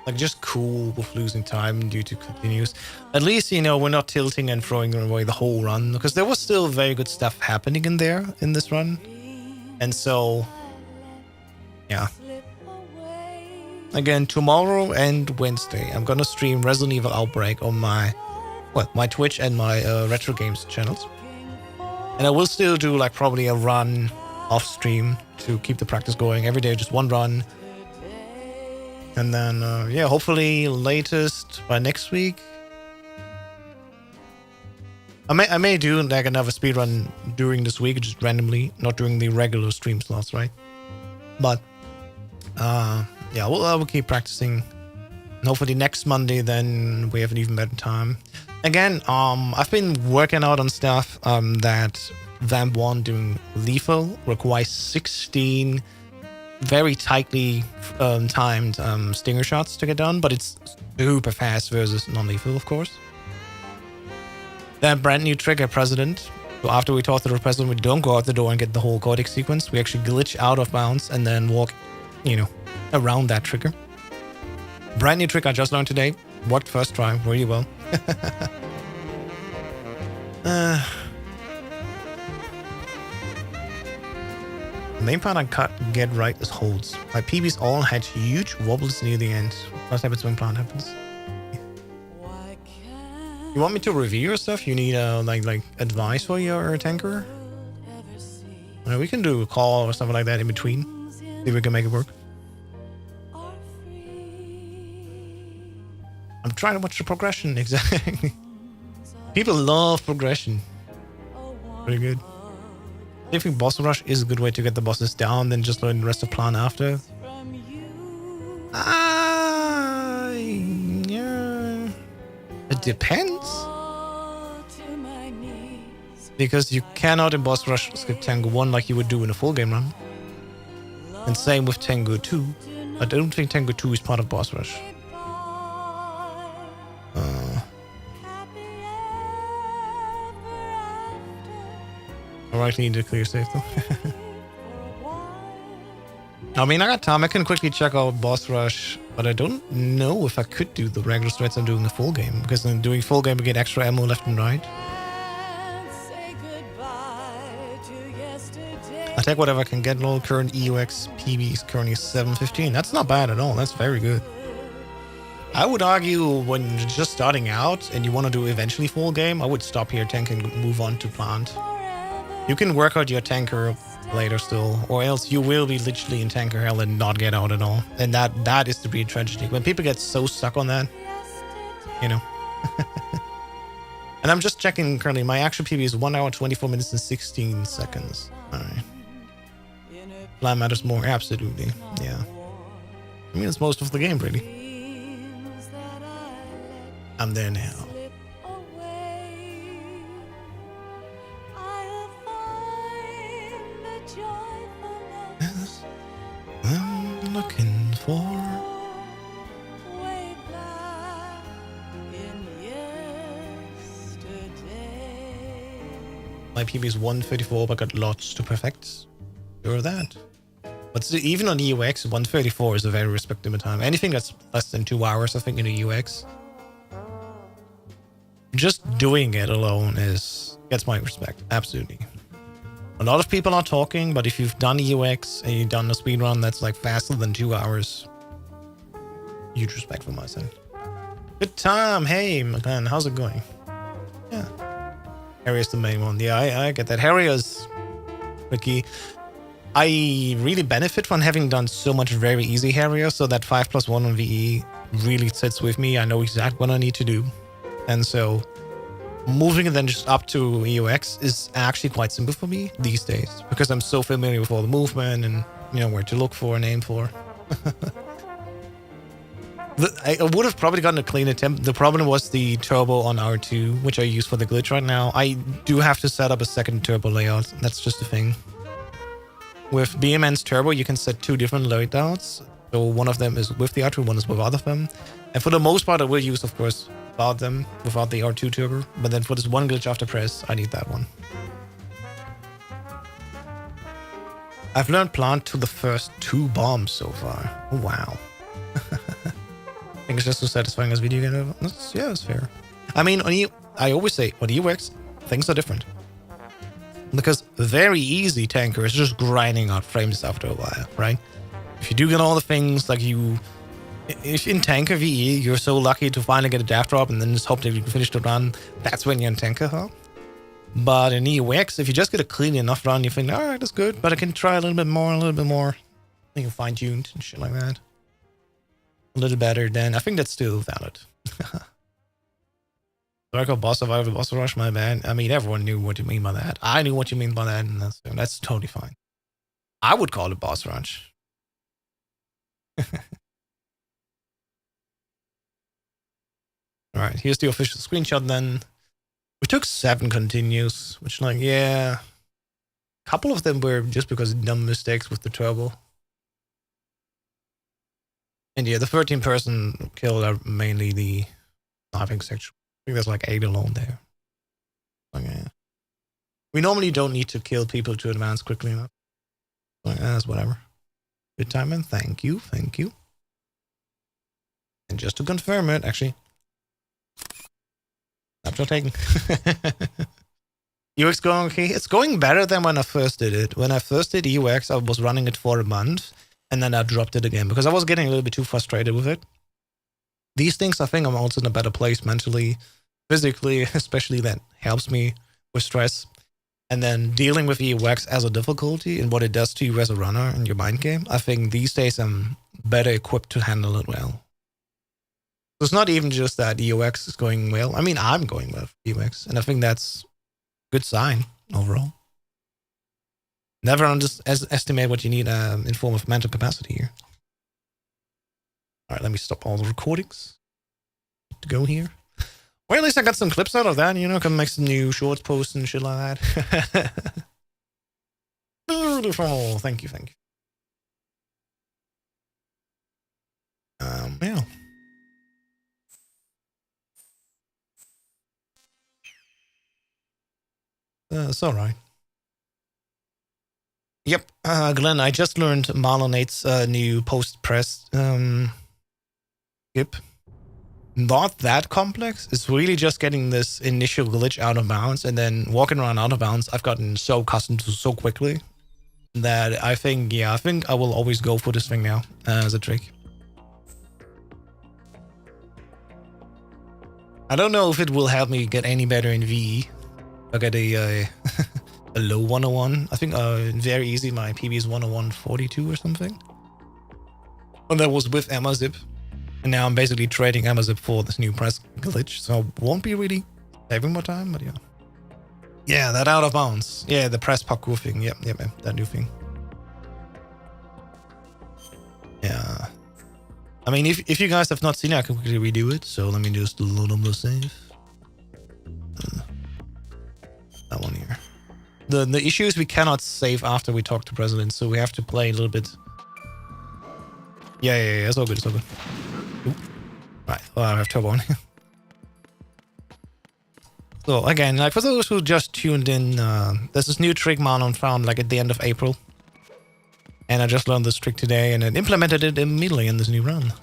like just cool with losing time due to continues. At least you know we're not tilting and throwing away the whole run because there was still very good stuff happening in there in this run, and so yeah. Again, tomorrow and Wednesday, I'm gonna stream Resident Evil Outbreak on my Twitch and my Retro Games channels, and I will still do like probably a run off stream to keep the practice going every day, just one run, and then yeah, hopefully latest by next week. I may do like another speedrun during this week, just randomly, not during the regular stream slots, right? But yeah, I will keep practicing. And hopefully next Monday, then we have an even better time. Again, I've been working out on stuff that Vamp 1 doing lethal requires 16 very tightly timed stinger shots to get done, but it's super fast versus non-lethal, of course. Then brand new trigger, President. So after we talk to the President, we don't go out the door and get the whole Cortex sequence. We actually glitch out of bounds and then walk, around that trigger. Brand new trick I just learned today. Worked first try really well. The main part I can't get right is holds. My PBs all had huge wobbles near the end. What happens when plant happens? You want me to review your stuff? You need like advice for your tanker? We can do a call or something like that in between. See if we can make it work. I'm trying to watch the progression, exactly. People love progression. Pretty good. I think boss rush is a good way to get the bosses down, then just learn the rest of plan after. Yeah. It depends. Because you cannot in boss rush skip Tango 1 like you would do in a full game run. And same with Tango 2. I don't think Tango 2 is part of boss rush. I need to clear safe though. I mean, I got time. I can quickly check out boss rush, but I don't know if I could do the regular strats I'm doing a full game, because in doing full game we get extra ammo left and right. I take whatever I can get. Low current EUX PB is currently 715. That's not bad at all. That's very good. I would argue when you're just starting out and you want to do eventually full game, I would stop here, tank, and move on to plant. You can work out your tanker later still, or else you will be literally in tanker hell and not get out at all. And that is the real tragedy. When people get so stuck on that, And I'm just checking currently. My actual PB is 1 hour, 24 minutes, and 16 seconds. Alright. Plan matters more, absolutely. Yeah. I mean, it's most of the game, really. I'm there now. I'm looking for my PB is 134, but got lots to perfect. Sure that. But even on EUX, 134 is a very respectable time. Anything that's less than 2 hours, I think, in a UX, just doing it alone gets my respect. Absolutely. A lot of people are talking, but if you've done EUX and you've done a speedrun that's like faster than 2 hours, huge respect from my side. Good time. Hey, McLaren, how's it going? Yeah. Harrier's the main one. Yeah, I get that. Harrier's tricky. I really benefit from having done so much very easy Harrier, so that 5+1 on VE really sits with me. I know exactly what I need to do. And so moving it then just up to EUX is actually quite simple for me these days, because I'm so familiar with all the movement and where to look for and aim for. I would have probably gotten a clean attempt. The problem was the turbo on R2, which I use for the glitch right now. I do have to set up a second turbo layout. That's just a thing. With BMN's turbo, you can set 2 different loadouts. So one of them is with the R2, one is without of them. And for the most part, I will use, of course, without them, without the R2 turbo. But then for this one glitch after press, I need that one. I've learned plant to the first 2 bombs so far. Oh, wow. I think it's just so satisfying as video game. Yeah, it's fair. I mean, I always say, on EUX, things are different. Because very easy tanker is just grinding out frames after a while, right? If you do get all the things, like if in tanker VE, you're so lucky to finally get a dash drop and then just hope that you can finish the run, that's when you're in tanker hell. But in EUX, if you just get a clean enough run, you think, alright, that's good, but I can try a little bit more. You can fine tuned and shit like that. A little better, then I think that's still valid. Dark boss survival, boss rush, my bad. I mean, everyone knew what you mean by that. I knew what you mean by that, and that's totally fine. I would call it boss rush. Alright, here's the official screenshot then. We took 7 continues, which, like, yeah. A couple of them were just because of dumb mistakes with the turbo. And yeah, the 13 person kill are mainly the sniping section. I think there's like 8 alone there. Okay. We normally don't need to kill people to advance quickly enough. That's whatever. Good time, and thank you. And just to confirm it, actually. Snapshot taken. UX going okay? It's going better than when I first did it. When I first did UX, I was running it for a month, and then I dropped it again because I was getting a little bit too frustrated with it. These things, I think I'm also in a better place mentally, physically, especially that helps me with stress. And then dealing with UX as a difficulty and what it does to you as a runner in your mind game, I think these days I'm better equipped to handle it well. So it's not even just that UX is going well. I mean, I'm going well for UX, and I think that's a good sign overall. Never estimate what you need in form of mental capacity here. All right, let me stop all the recordings to go here. Well, at least I got some clips out of that, can make some new shorts posts and shit like that. Beautiful. Thank you. Yeah. It's all right. Yep, Glenn, I just learned Marlonate's new post-press skip. Not that complex. It's really just getting this initial glitch out of bounds, and then walking around out of bounds, I've gotten so accustomed to so quickly that I think I will always go for this thing now as a trick. I don't know if it will help me get any better in VE. I get a low 101. I think very easy. My PB is 101.42 or something. And that was with Amazip. And now I'm basically trading Amazip for this new press glitch. So won't be really saving more time, but yeah. Yeah, that out of bounds. Yeah, the press parkour thing. Yep, that new thing. Yeah. I mean, if you guys have not seen it, I can quickly redo it. So let me just load up the save. That one here. The issue is we cannot save after we talk to President, so we have to play a little bit. Yeah, it's all good. Ooh. Right, well, I have turbo on. So again, like for those who just tuned in, there's this new trick Marlon found like at the end of April. And I just learned this trick today and then implemented it immediately in this new run.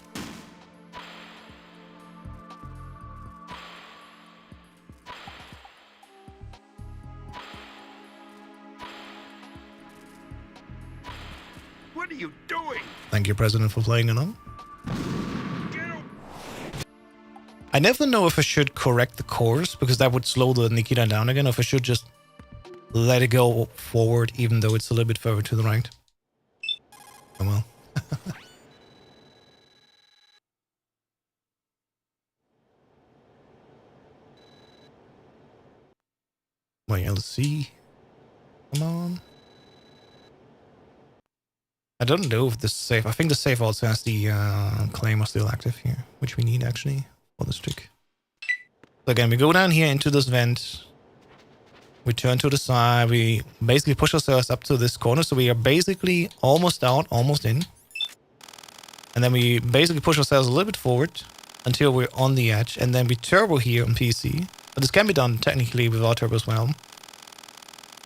What are you doing? Thank you, President, for playing along. I never know if I should correct the course because that would slow the Nikita down again, or if I should just let it go forward even though it's a little bit further to the right. Oh well. Wait, let's see. Come on. I don't know if this is safe. I think the safe also has the claimer still active here, which we need actually for this trick. So again, we go down here into this vent. We turn to the side. We basically push ourselves up to this corner. So we are basically almost out, almost in. And then we basically push ourselves a little bit forward until we're on the edge. And then we turbo here on PC. But this can be done technically without turbo as well.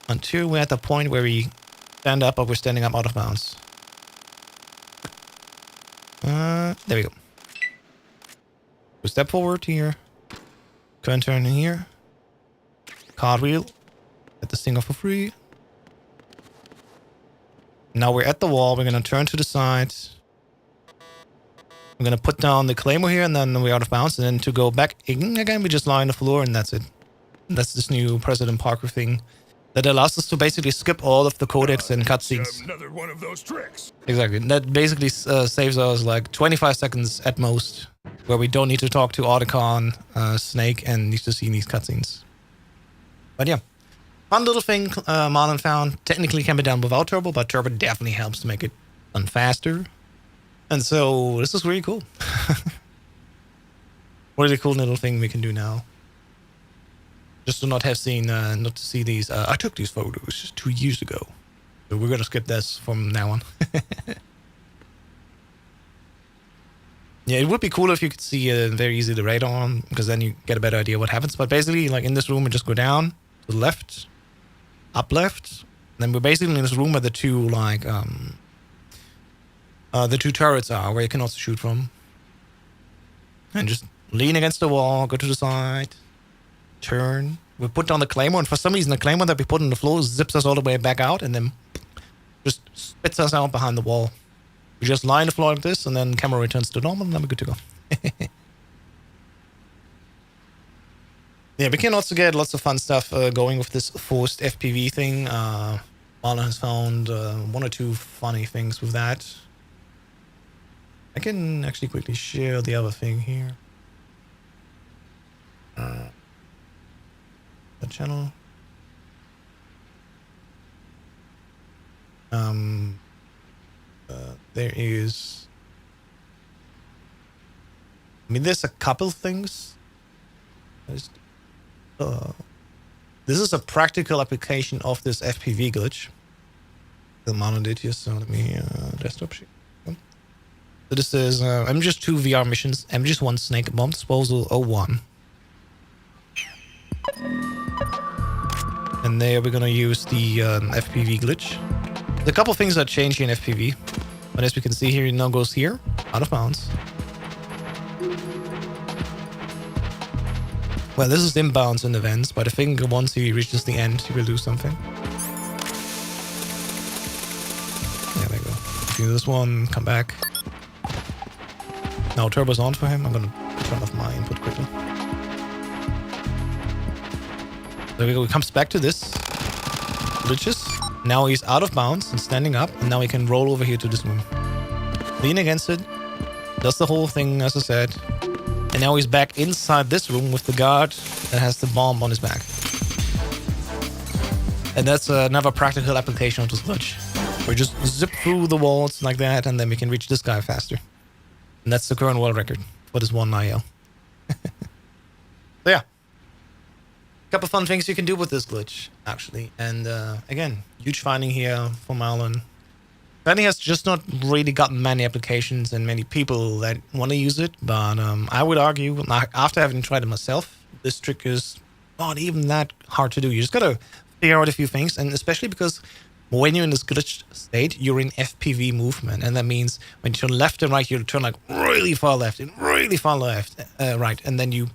Until we're at the point where we stand up, or we're standing up out of bounds. There we go. We step forward here. Turn in here. Cartwheel. Get this thing off for free. Now we're at the wall. We're going to turn to the side. We're going to put down the claymore here, and then we're out of bounds. And then to go back in again, we just lie on the floor, and that's it. That's this new President Parker thing that allows us to basically skip all of the codecs and cutscenes. Another one of those tricks. Exactly. That basically saves us like 25 seconds at most, where we don't need to talk to Otacon, Snake, and need to see these cutscenes. But yeah, fun little thing Marlon found. Technically can be done without turbo, but turbo definitely helps to make it run faster. And so this is really cool. Really cool little thing we can do now. Just to not have seen, not to see these. I took these photos 2 years ago. So we're going to skip this from now on. Yeah, it would be cool if you could see very easily the radar, because then you get a better idea what happens. But basically, like in this room, we just go down to the left, up left. Then we're basically in this room where the two turrets are, where you can also shoot from. And just lean against the wall, go to the side, turn. We put down the claymore, and for some reason the claymore that we put on the floor zips us all the way back out, and then just spits us out behind the wall. We just line the floor like this, and then camera returns to normal, and then we're good to go. Yeah, we can also get lots of fun stuff going with this forced FPV thing. Marlon has found one or two funny things with that. I can actually quickly share the other thing here. The channel. There is... I mean, there's a couple things. This is a practical application of this FPV glitch. The Marlon did here, so let me desktop share. So this is MGS2 VR missions, MGS1 Snake Bomb Disposal 01. And there we're gonna use the FPV glitch. There's a couple things that change here in FPV. But as we can see here, it now goes here, out of bounds. Well, this is inbounds in events, but I think once he reaches the end, he will do something. There we go. Do this one, come back. Now turbo's on for him. I'm gonna turn off my input quickly. There we go. He comes back to this. Glitches. Now he's out of bounds and standing up, and now he can roll over here to this room. Lean against it. Does the whole thing, as I said. And now he's back inside this room with the guard that has the bomb on his back. And that's another practical application of this glitch. We just zip through the walls like that, and then we can reach this guy faster. And that's the current world record for this one IL. So yeah. Couple fun things you can do with this glitch, actually. And again, huge finding here for Marlon. Fanny has just not really got many applications and many people that want to use it, but I would argue, after having tried it myself, this trick is not even that hard to do. You just gotta figure out a few things, and especially because when you're in this glitched state, you're in FPV movement, and that means when you turn left and right, you turn like really far left and really far left, right, and then you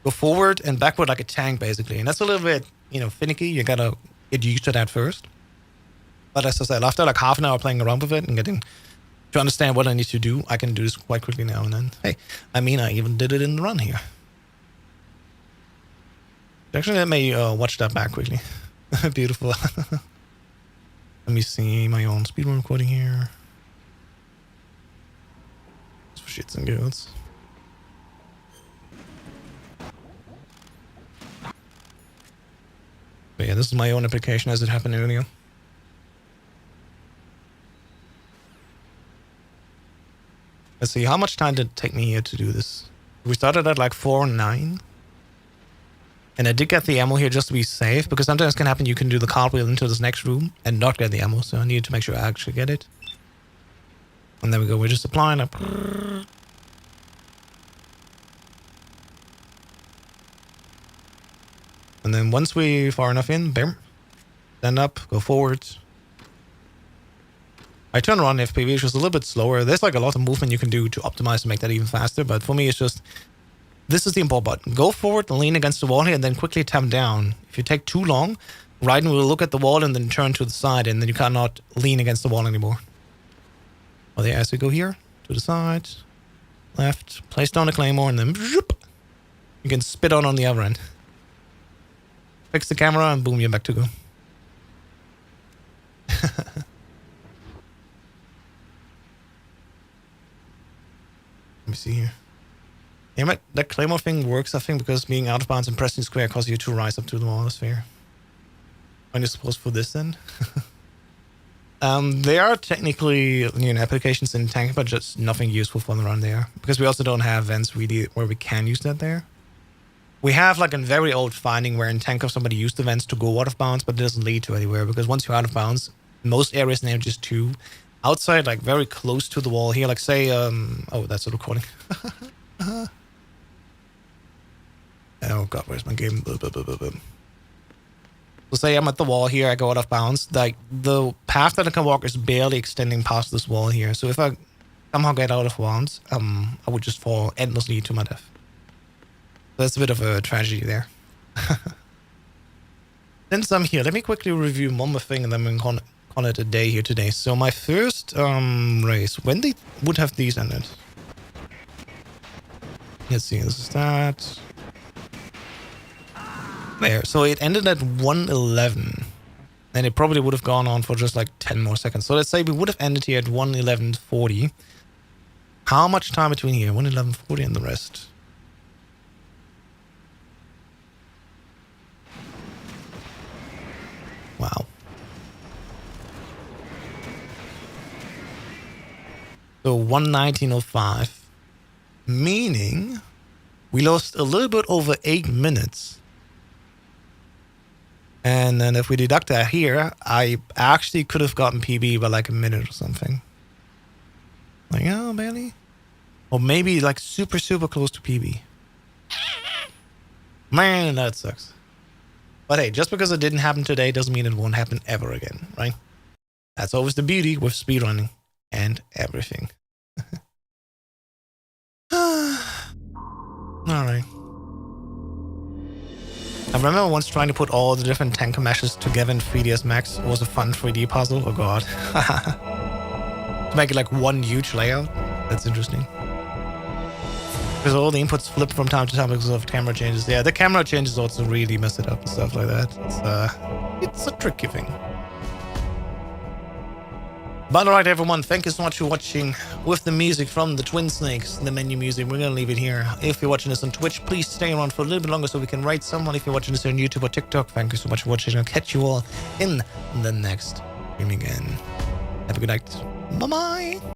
go forward and backward like a tank, basically. And that's a little bit, finicky. You gotta get used to that first. But as I said, after like half an hour playing around with it and getting to understand what I need to do, I can do this quite quickly now. And then, hey, I mean, I even did it in the run here. Actually, let me watch that back quickly. Beautiful. Let me see my own speedrun recording here. For shits and giggles. But yeah, this is my own application as it happened earlier. Let's see, how much time did it take me here to do this? We started at like 4:09. And I did get the ammo here just to be safe, because sometimes it can happen you can do the cartwheel into this next room and not get the ammo, so I needed to make sure I actually get it. And there we go, we're just applying up. And then once we're far enough in, bam, stand up, go forward. I turn around FPV, which is a little bit slower. There's like a lot of movement you can do to optimize to make that even faster, but for me it's just, this is the important button. Go forward and lean against the wall here and then quickly tap down. If you take too long, Raiden will look at the wall and then turn to the side, and then you cannot lean against the wall anymore. Well, there, as we go here, to the side, left, place down the claymore, and then you can spit on the other end. Fix the camera, and boom, you're back to go. Let me see here. Yeah, that claymore thing works, I think, because being out of bounds and pressing square causes you to rise up to the wall. That's fair. When you're supposed for this then? There are technically applications in tank, but just nothing useful for the run there. Because we also don't have vents really where we can use that there. We have like a very old finding where in tank somebody used the vents to go out of bounds, but it doesn't lead to anywhere. Because once you're out of bounds, most areas in just 2 outside, like very close to the wall here. Like say, oh, that's a recording. Oh God, where's my game? So say I'm at the wall here, I go out of bounds. Like the path that I can walk is barely extending past this wall here. So if I somehow get out of bounds, I would just fall endlessly to my death. That's a bit of a tragedy there. Since I'm here, let me quickly review one more thing and then we can call it a day here today. So my first race, when they would have these ended? Let's see, this is that. There, so it ended at 1:11. And it probably would have gone on for just like 10 more seconds. So let's say we would have ended here at 1:11:40. How much time between here? 1:11:40 and the rest? Wow. So 1:19:05. Meaning we lost a little bit over 8 minutes. And then if we deduct that here, I actually could have gotten PB by like a minute or something. Like, oh, barely. Or maybe like super, super close to PB. Man, that sucks. But hey, just because it didn't happen today doesn't mean it won't happen ever again, right? That's always the beauty with speedrunning and everything. Alright. I remember once trying to put all the different tanker meshes together in 3ds Max. It was a fun 3D puzzle. Oh god. To make it like one huge layout. That's interesting. Because all the inputs flip from time to time because of camera changes. Yeah, the camera changes also really mess it up and stuff like that. It's a tricky thing. But alright everyone, thank you so much for watching with the music from the Twin Snakes, the menu music. We're gonna leave it here. If you're watching this on Twitch, please stay around for a little bit longer so we can rate someone. If you're watching this on YouTube or TikTok, thank you so much for watching. I'll catch you all in the next stream again. Have a good night. Bye-bye.